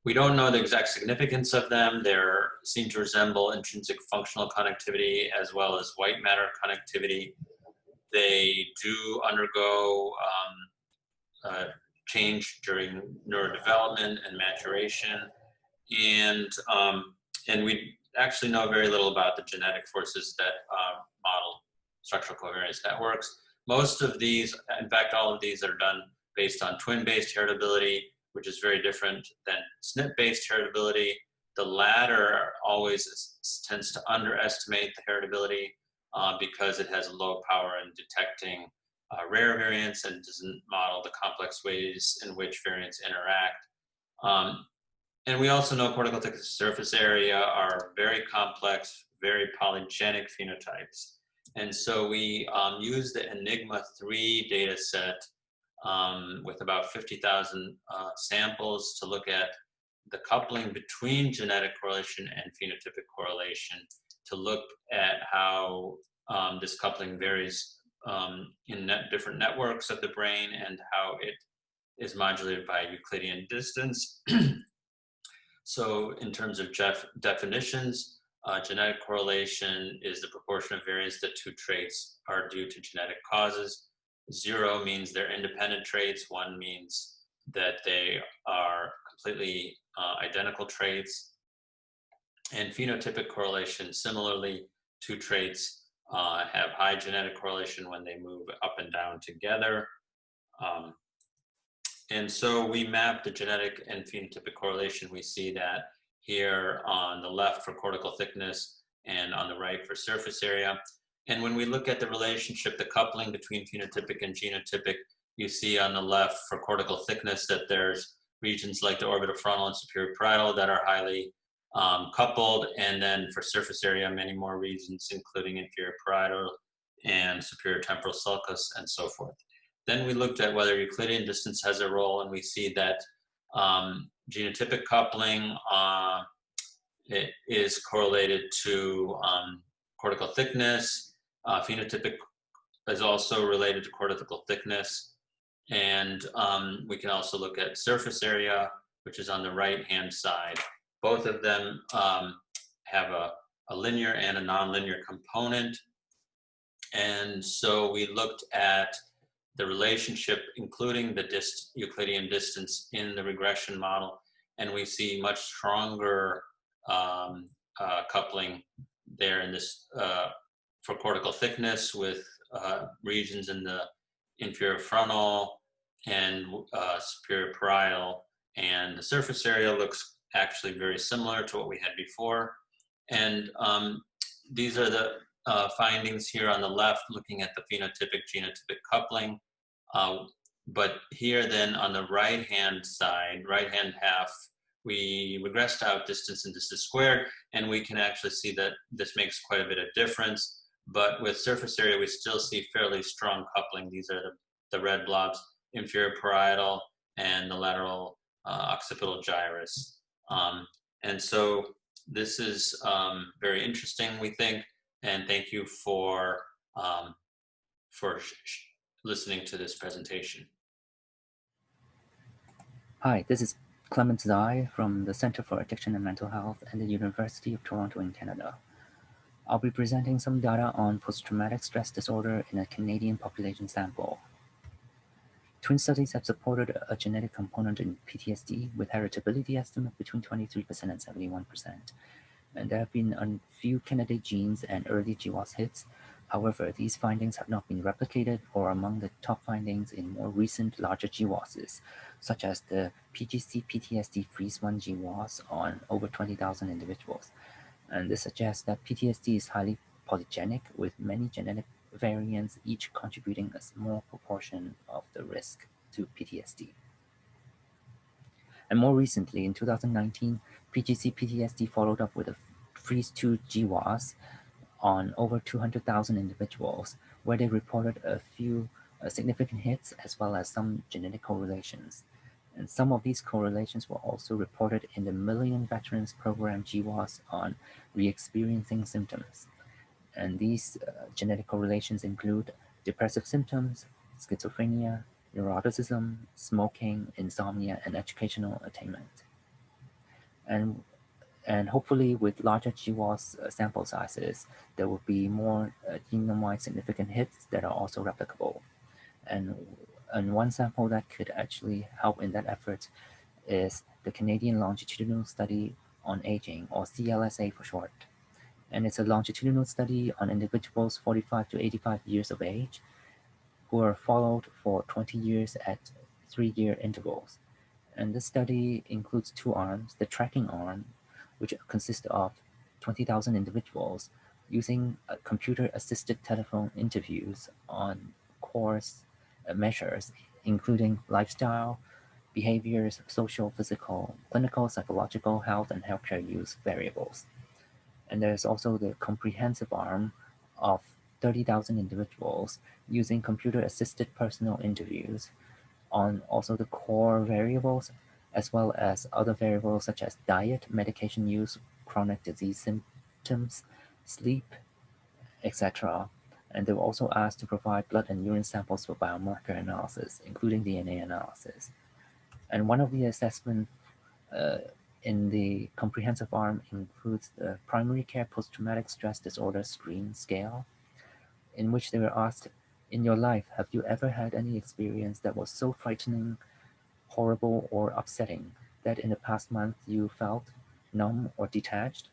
We don't know the exact significance of them. They seem to resemble intrinsic functional connectivity as well as white matter connectivity. They do undergo change during neurodevelopment and maturation, and we actually know very little about the genetic forces that model structural covariance networks. Most of these, in fact, all of these are done based on twin-based heritability, which is very different than SNP-based heritability. The latter always tends to underestimate the heritability because it has a low power in detecting rare variants and doesn't model the complex ways in which variants interact. And we also know cortical thickness surface area are very complex, very polygenic phenotypes. And so we use the Enigma 3 data set with about 50,000 samples to look at the coupling between genetic correlation and phenotypic correlation, to look at how this coupling varies in different networks of the brain and how it is modulated by Euclidean distance. So in terms of definitions, genetic correlation is the proportion of variance that two traits are due to genetic causes. 0 means they're independent traits. 1 means that they are completely identical traits. And phenotypic correlation, similarly, two traits have high genetic correlation when they move up and down together. And so we map the genetic and phenotypic correlation. We see that here on the left for cortical thickness and on the right for surface area. And when we look at the relationship, the coupling between phenotypic and genotypic, you see on the left for cortical thickness that there's regions like the orbitofrontal and superior parietal that are highly coupled. And then for surface area, many more regions, including inferior parietal and superior temporal sulcus and so forth. Then we looked at whether Euclidean distance has a role, and we see that genotypic coupling it is correlated to cortical thickness. Phenotypic is also related to cortical thickness. And we can also look at surface area, which is on the right-hand side. Both of them have a linear and a nonlinear component. And so we looked at the relationship, including the Euclidean distance in the regression model, and we see much stronger coupling there in this for cortical thickness with regions in the inferior frontal and superior parietal, and the surface area looks actually very similar to what we had before. And these are the findings here on the left, looking at the phenotypic genotypic coupling. But here then on the right-hand side, right-hand half, we regressed out distance and distance squared, and we can actually see that this makes quite a bit of difference. But with surface area, we still see fairly strong coupling. These are the red blobs, inferior parietal and the lateral occipital gyrus. And so this is very interesting, we think, and thank you for listening to this presentation. Hi, this is Clement Zai from the Center for Addiction and Mental Health at the University of Toronto in Canada. I'll be presenting some data on post-traumatic stress disorder in a Canadian population sample. Twin studies have supported a genetic component in PTSD with heritability estimate between 23% and 71%. And there have been a few candidate genes and early GWAS hits. However, these findings have not been replicated or among the top findings in more recent larger GWASs, such as the PGC PTSD Freeze-1 GWAS on over 20,000 individuals. And this suggests that PTSD is highly polygenic, with many genetic variants each contributing a small proportion of the risk to PTSD. And more recently, in 2019, PGC PTSD followed up with a Freeze-2 GWAS on over 200,000 individuals, where they reported a few significant hits as well as some genetic correlations. And some of these correlations were also reported in the Million Veterans Program GWAS on re-experiencing symptoms. And these genetic correlations include depressive symptoms, schizophrenia, neuroticism, smoking, insomnia, and educational attainment. And hopefully with larger GWAS sample sizes, there will be more genome-wide significant hits that are also replicable. And one sample that could actually help in that effort is the Canadian Longitudinal Study on Aging, or CLSA for short. And it's a longitudinal study on individuals 45 to 85 years of age who are followed for 20 years at 3-year intervals. And this study includes 2 arms: the tracking arm, which consists of 20,000 individuals using computer-assisted telephone interviews on course measures, including lifestyle, behaviors, social, physical, clinical, psychological, health, and healthcare use variables. And there's also the comprehensive arm of 30,000 individuals using computer-assisted personal interviews on also the core variables, as well as other variables such as diet, medication use, chronic disease symptoms, sleep, etc. And they were also asked to provide blood and urine samples for biomarker analysis, including DNA analysis. And one of the assessments in the comprehensive arm includes the Primary Care Post-Traumatic Stress Disorder Screen Scale, in which they were asked, in your life, have you ever had any experience that was so frightening, horrible, or upsetting that in the past month you felt numb or detached,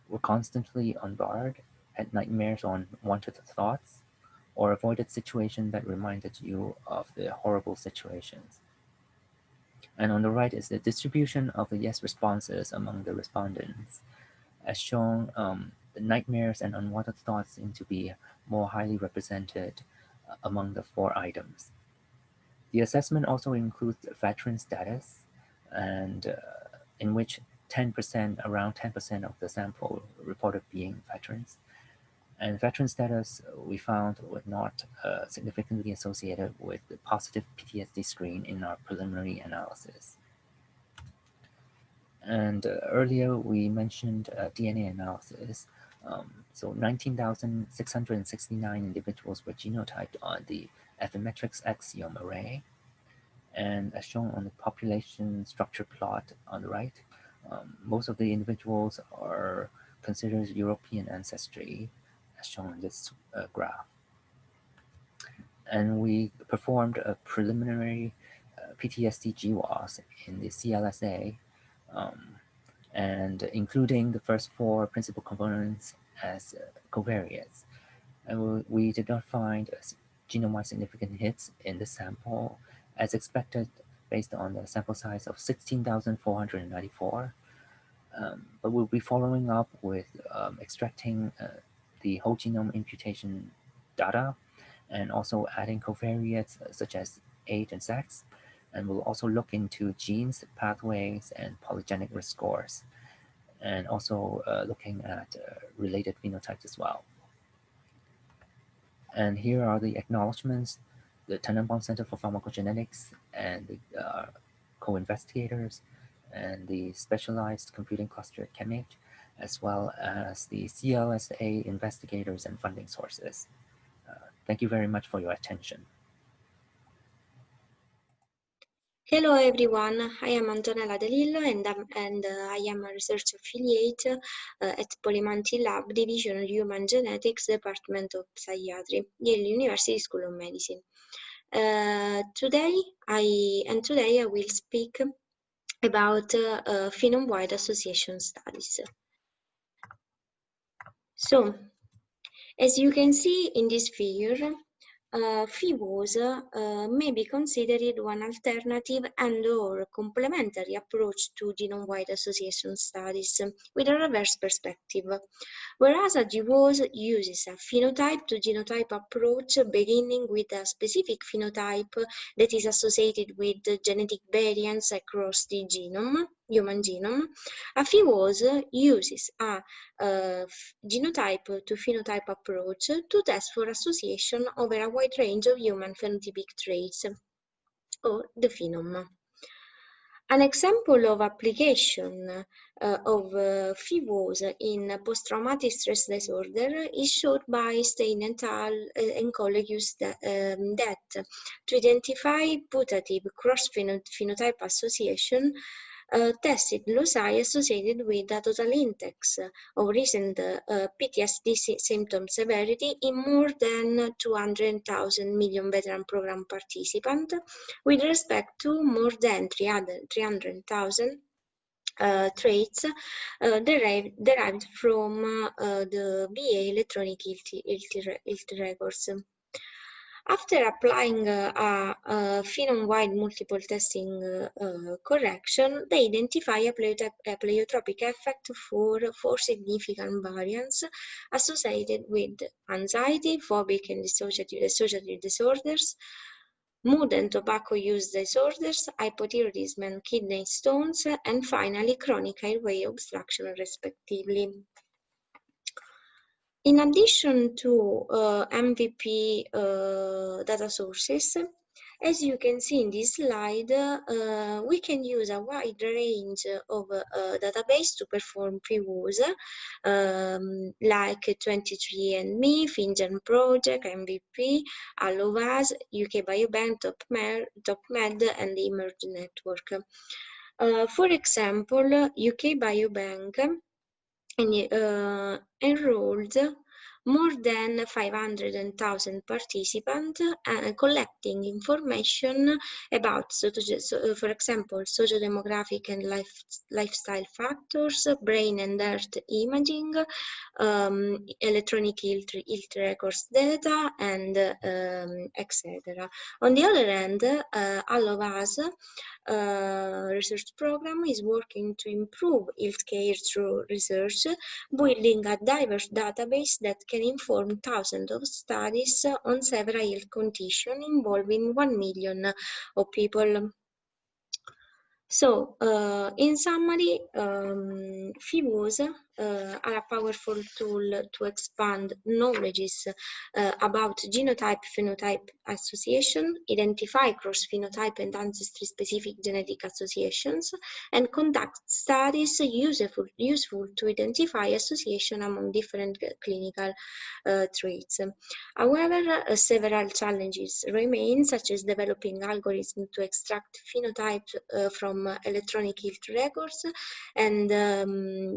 were constantly on guard, had nightmares or unwanted thoughts, or avoided situations that reminded you of the horrible situations? And on the right is the distribution of the yes responses among the respondents. As shown, the nightmares and unwanted thoughts seem to be more highly represented among the 4 items. The assessment also includes veteran status, and in which around 10% of the sample reported being veterans. And veteran status, we found, was not significantly associated with the positive PTSD screen in our preliminary analysis. And earlier we mentioned DNA analysis. So 19,669 individuals were genotyped on the Affymetrix Axiom array. And as shown on the population structure plot on the right, most of the individuals are considered European ancestry, as shown in this graph. And we performed a preliminary PTSD GWAS in the CLSA, and including the first 4 principal components as covariates. And we did not find genome-wide significant hits in the sample as expected based on the sample size of 16,494. But we'll be following up with extracting the whole genome imputation data and also adding covariates such as age and sex. And we'll also look into genes, pathways, and polygenic risk scores, and also looking at related phenotypes as well. And here are the acknowledgements: the Tannenbaum Center for Pharmacogenetics and the co-investigators, and the Specialized Computing Cluster at ChemH, as well as the CLSA investigators and funding sources. Thank you very much for your attention. Hello everyone, I am Antonella De Lillo and I am a research affiliate at Polimanti Lab, Division of Human Genetics, Department of Psychiatry, Yale University School of Medicine. Today I will speak about phenome-wide association studies. So, as you can see in this figure, PheWAS may be considered one alternative and/or complementary approach to genome-wide association studies with a reverse perspective, whereas a GWAS uses a phenotype-to-genotype approach beginning with a specific phenotype that is associated with genetic variants across the human genome. A PheWAS uses a genotype-to-phenotype approach to test for association over a wide range of human phenotypic traits, or the phenome. An example of application of PheWAS in post-traumatic stress disorder is showed by Stein et al. And colleagues that to identify putative cross-phenotype association tested loci associated with a total index of recent PTSD symptom severity in more than 200,000 million veteran program participants, with respect to more than 300,000 traits derived from the VA electronic health records. After applying a phenome-wide multiple testing correction, they identify a pleiotropic effect for 4 significant variants associated with anxiety, phobic and dissociative disorders, mood and tobacco use disorders, hypothyroidism and kidney stones, and finally chronic airway obstruction, respectively. In addition to MVP data sources, as you can see in this slide, we can use a wide range of database to perform PheWAS, like 23andMe, FinnGen Project, MVP, Allovaz, UK Biobank, TopMed, and the eMERGE network. For example, UK Biobank enrolled more than 500,000 participants collecting information about, for example, socio-demographic and lifestyle factors, brain and earth imaging, electronic health records data, and etc. On the other hand, Allovaz research program is working to improve healthcare through research, building a diverse database that can inform thousands of studies on several health conditions involving 1 million of people. So, in summary, PheWAS are a powerful tool to expand knowledges about genotype-phenotype association, identify cross-phenotype and ancestry-specific genetic associations, and conduct studies useful to identify association among different clinical traits. However, several challenges remain, such as developing algorithms to extract phenotypes from electronic health records and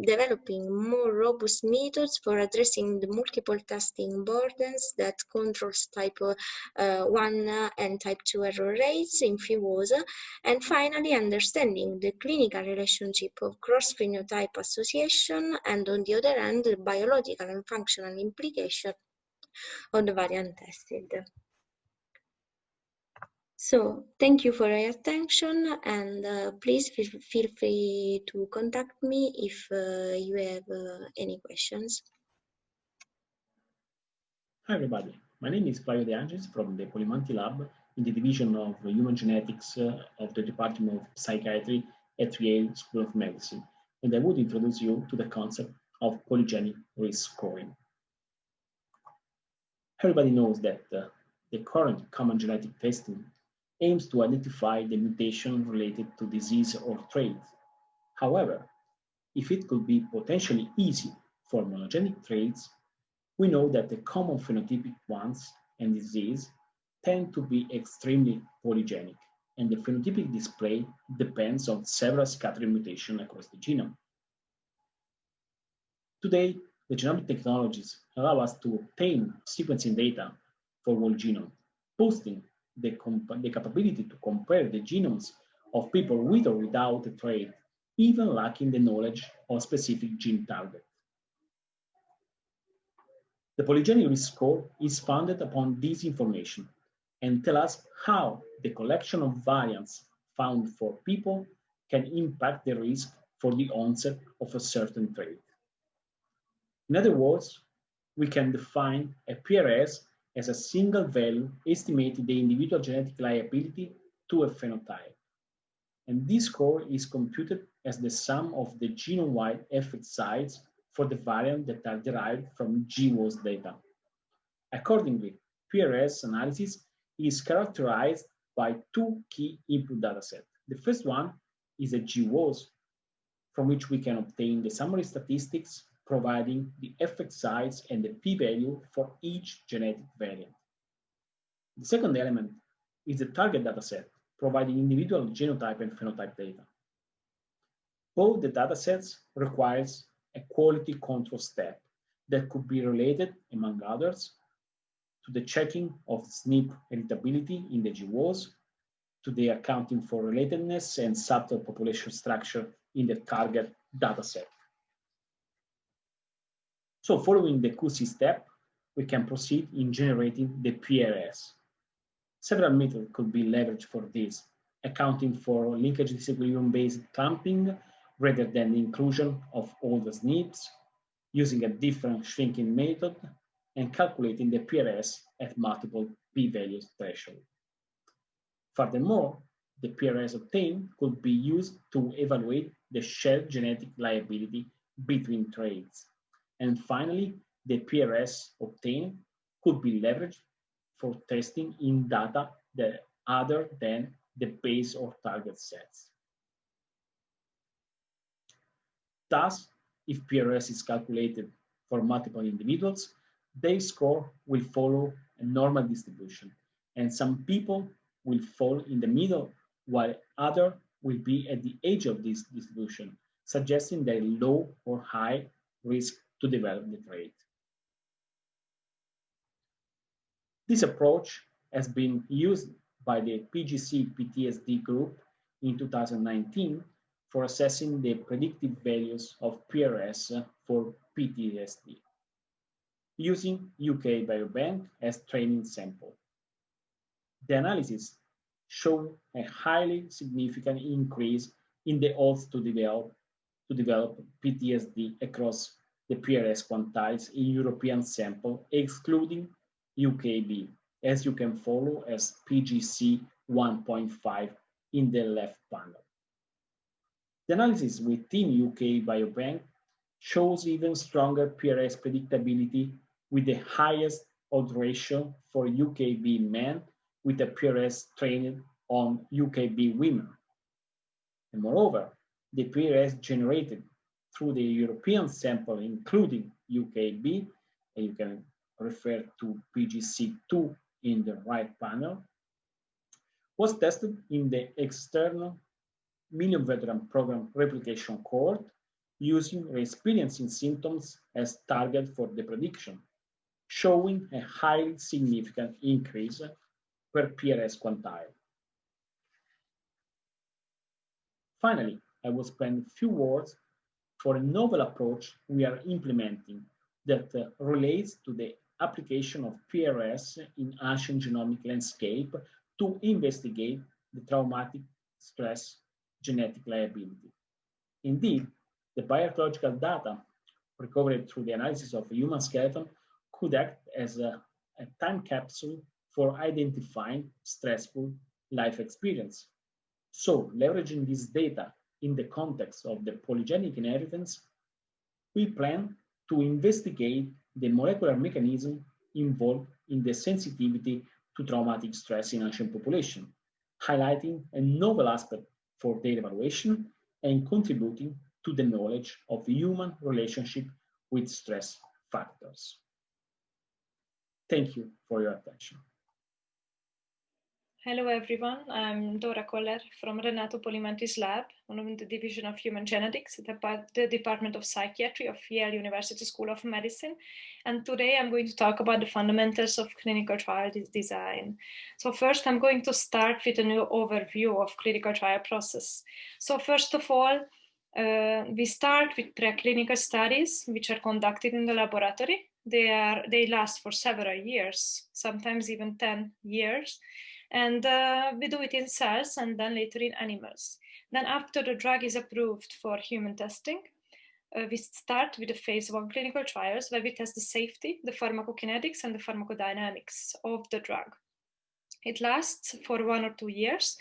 developing more robust methods for addressing the multiple testing burdens that controls type 1 and type 2 error rates in FIWOS, and finally understanding the clinical relationship of cross-phenotype association and, on the other hand, the biological and functional implication of the variant tested. So thank you for your attention, and please feel free to contact me if you have any questions. Hi everybody, my name is Flavio De Angelis from the Polimanti Lab in the Division of Human Genetics of the Department of Psychiatry at Yale School of Medicine, and I would introduce you to the concept of polygenic risk scoring. Everybody knows that the current common genetic testing aims to identify the mutation related to disease or trait. However, if it could be potentially easy for monogenic traits, we know that the common phenotypic ones and disease tend to be extremely polygenic, and the phenotypic display depends on several scattering mutations across the genome. Today, the genomic technologies allow us to obtain sequencing data for whole genome, boosting the capability to compare the genomes of people with or without a trait, even lacking the knowledge of specific gene target. The polygenic risk score is founded upon this information and tell us how the collection of variants found for people can impact the risk for the onset of a certain trait. In other words, we can define a PRS as a single value estimating the individual genetic liability to a phenotype. And this score is computed as the sum of the genome-wide effect size for the variants that are derived from GWAS data. Accordingly, PRS analysis is characterized by two key input datasets. The first one is a GWAS, from which we can obtain the summary statistics providing the effect size and the p-value for each genetic variant. The second element is the target dataset, providing individual genotype and phenotype data. Both the datasets requires a quality control step that could be related, among others, to the checking of SNP heritability in the GWAS, to the accounting for relatedness and subtle population structure in the target dataset. So following the QC step, we can proceed in generating the PRS. Several methods could be leveraged for this, accounting for linkage disequilibrium-based clamping rather than the inclusion of all the SNPs, using a different shrinking method, and calculating the PRS at multiple p-values threshold. Furthermore, the PRS obtained could be used to evaluate the shared genetic liability between traits. And finally, the PRS obtained could be leveraged for testing in data that other than the base or target sets. Thus, if PRS is calculated for multiple individuals, their score will follow a normal distribution, and some people will fall in the middle, while others will be at the edge of this distribution, suggesting their low or high risk to develop the trait. This approach has been used by the PGC-PTSD group in 2019 for assessing the predictive values of PRS for PTSD, using UK Biobank as training sample. The analysis showed a highly significant increase in the odds to develop PTSD across the PRS quantiles in European sample, excluding UKB, as you can follow as PGC 1.5 in the left panel. The analysis within UK Biobank shows even stronger PRS predictability with the highest odds ratio for UKB men with a PRS trained on UKB women. And moreover, the PRS generated through the European sample, including UKB, and you can refer to PGC2 in the right panel, was tested in the external Million Veteran Program replication cohort using re-experiencing symptoms as target for the prediction, showing a highly significant increase per PRS quantile. Finally, I will spend a few words for a novel approach we are implementing that relates to the application of PRS in ancient genomic landscape to investigate the traumatic stress genetic liability. Indeed, the bioarchaeological data recovered through the analysis of a human skeleton could act as a time capsule for identifying stressful life experience. So, leveraging this data in the context of the polygenic inheritance, we plan to investigate the molecular mechanism involved in the sensitivity to traumatic stress in ancient population, highlighting a novel aspect for data evaluation and contributing to the knowledge of the human relationship with stress factors. Thank you for your attention. Hello everyone, I'm Dora Koller from Renato Polimanti's lab, one of the Division of Human Genetics at the Department of Psychiatry of Yale University School of Medicine. And today I'm going to talk about the fundamentals of clinical trial design. So first I'm going to start with a new overview of clinical trial process. So first of all, we start with preclinical studies, which are conducted in the laboratory. They last for several years, sometimes even 10 years. And we do it in cells and then later in animals. Then after the drug is approved for human testing, we start with the phase 1 clinical trials where we test the safety, the pharmacokinetics and the pharmacodynamics of the drug. It lasts for 1 or 2 years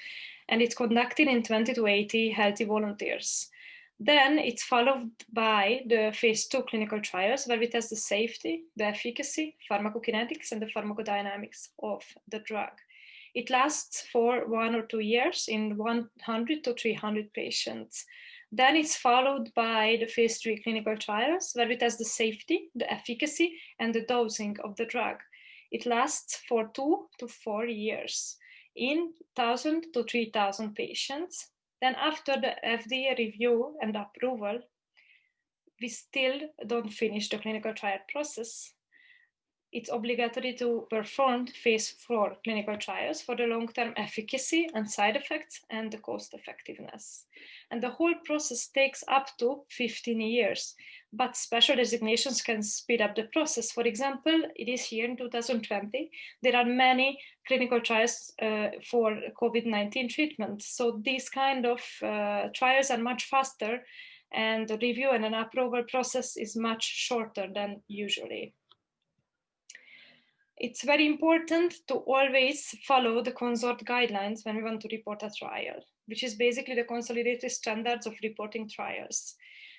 and it's conducted in 20 to 80 healthy volunteers. Then it's followed by the phase 2 clinical trials where we test the safety, the efficacy, pharmacokinetics and the pharmacodynamics of the drug. It lasts for 1 or 2 years in 100 to 300 patients. Then it's followed by the phase 3 clinical trials where we test the safety, the efficacy, and the dosing of the drug. It lasts for 2 to 4 years in 1,000 to 3,000 patients. Then after the FDA review and approval, we still don't finish the clinical trial process. It's obligatory to perform phase 4 clinical trials for the long-term efficacy and side effects and the cost effectiveness. And the whole process takes up to 15 years, but special designations can speed up the process. For example, it is here in 2020, there are many clinical trials for COVID-19 treatment. So these kind of trials are much faster and the review and an approval process is much shorter than usually. It's very important to always follow the consort guidelines when we want to report a trial, which is basically the consolidated standards of reporting trials.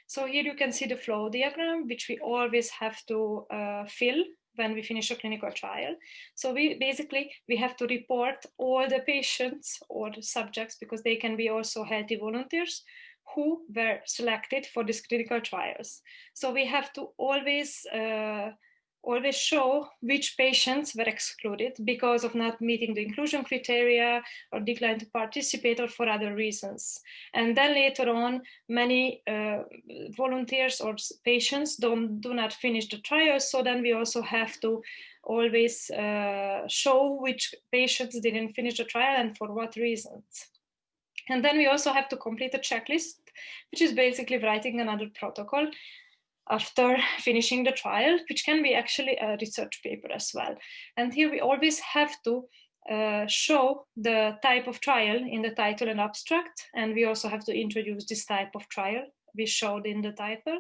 So here you can see the flow diagram, which we always have to fill when we finish a clinical trial. So we have to report all the patients or the subjects, because they can be also healthy volunteers, who were selected for these clinical trials. So we have to always show which patients were excluded because of not meeting the inclusion criteria or declined to participate or for other reasons. And then later on, many volunteers or patients do not finish the trial. So then we also have to always show which patients didn't finish the trial and for what reasons. And then we also have to complete a checklist, which is basically writing another protocol after finishing the trial, which can be actually a research paper as well. And here we always have to show the type of trial in the title and abstract, and we also have to introduce this type of trial we showed in the title.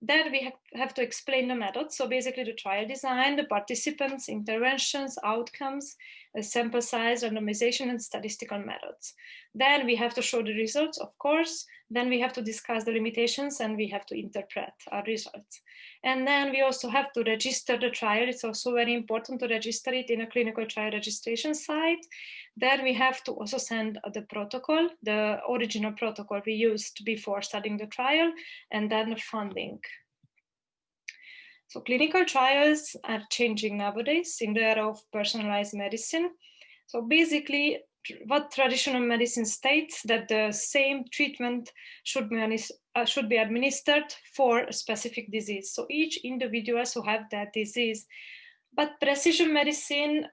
Then we have to explain the method, so basically the trial design, the participants, interventions, outcomes, sample size, randomization, and statistical methods. Then we have to show the results, of course. Then we have to discuss the limitations, and we have to interpret our results. And then we also have to register the trial. It's also very important to register it in a clinical trial registration site. Then we have to also send the protocol, the original protocol we used before studying the trial, and then the funding. So clinical trials are changing nowadays in the era of personalized medicine. So basically, what traditional medicine states that the same treatment should be administered for a specific disease. So each individual who have that disease. But precision medicine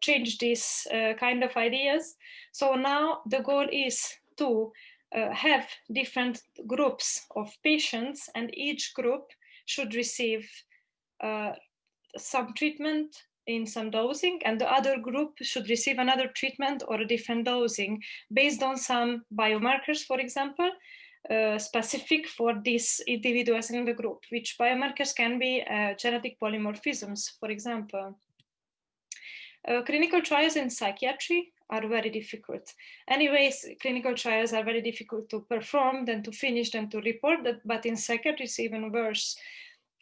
changed these kind of ideas. So now the goal is to have different groups of patients, and each group should receive some treatment in some dosing, and the other group should receive another treatment or a different dosing based on some biomarkers, for example, specific for these individuals in the group, which biomarkers can be genetic polymorphisms, for example. Clinical trials in psychiatry are very difficult. Anyways, clinical trials are very difficult to perform, then to finish, then to report, but in psychiatry it's even worse.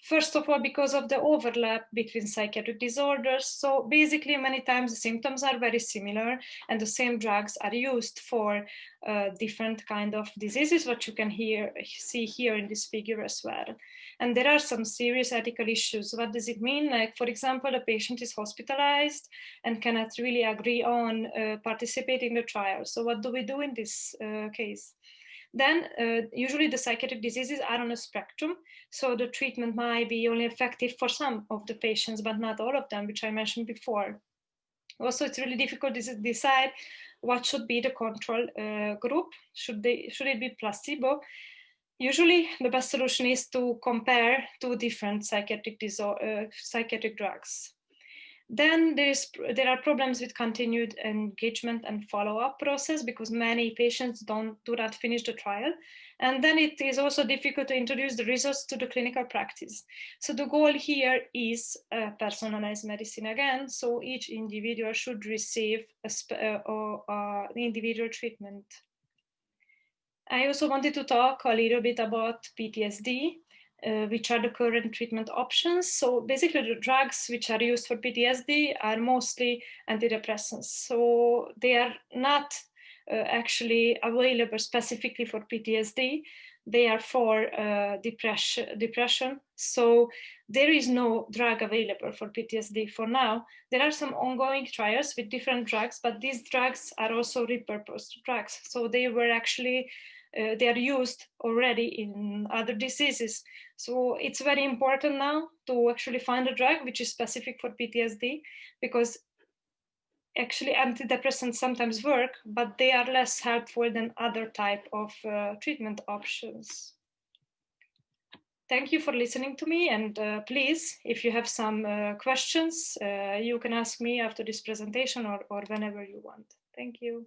First of all, because of the overlap between psychiatric disorders. So basically, many times the symptoms are very similar, and the same drugs are used for different kind of diseases, what you can see here in this figure as well. And there are some serious ethical issues. What does it mean? Like, for example, a patient is hospitalized and cannot really agree on participating in the trial. So what do we do in this case? Then usually the psychiatric diseases are on a spectrum. So the treatment might be only effective for some of the patients, but not all of them, which I mentioned before. Also, it's really difficult to decide what should be the control group. Should it be placebo? Usually the best solution is to compare two different psychiatric drugs. Then there are problems with continued engagement and follow-up process because many patients do not finish the trial. And then it is also difficult to introduce the results to the clinical practice. So the goal here is personalized medicine again. So each individual should receive an individual treatment. I also wanted to talk a little bit about PTSD. Which are the current treatment options. So basically the drugs which are used for PTSD are mostly antidepressants. So they are not actually available specifically for PTSD. They are for depression. So there is no drug available for PTSD for now. There are some ongoing trials with different drugs, but these drugs are also repurposed drugs. So they were actually they are used already in other diseases. So it's very important now to actually find a drug which is specific for PTSD, because actually antidepressants sometimes work, but they are less helpful than other type of treatment options. Thank you for listening to me, and please, if you have some questions, you can ask me after this presentation or whenever you want. Thank you.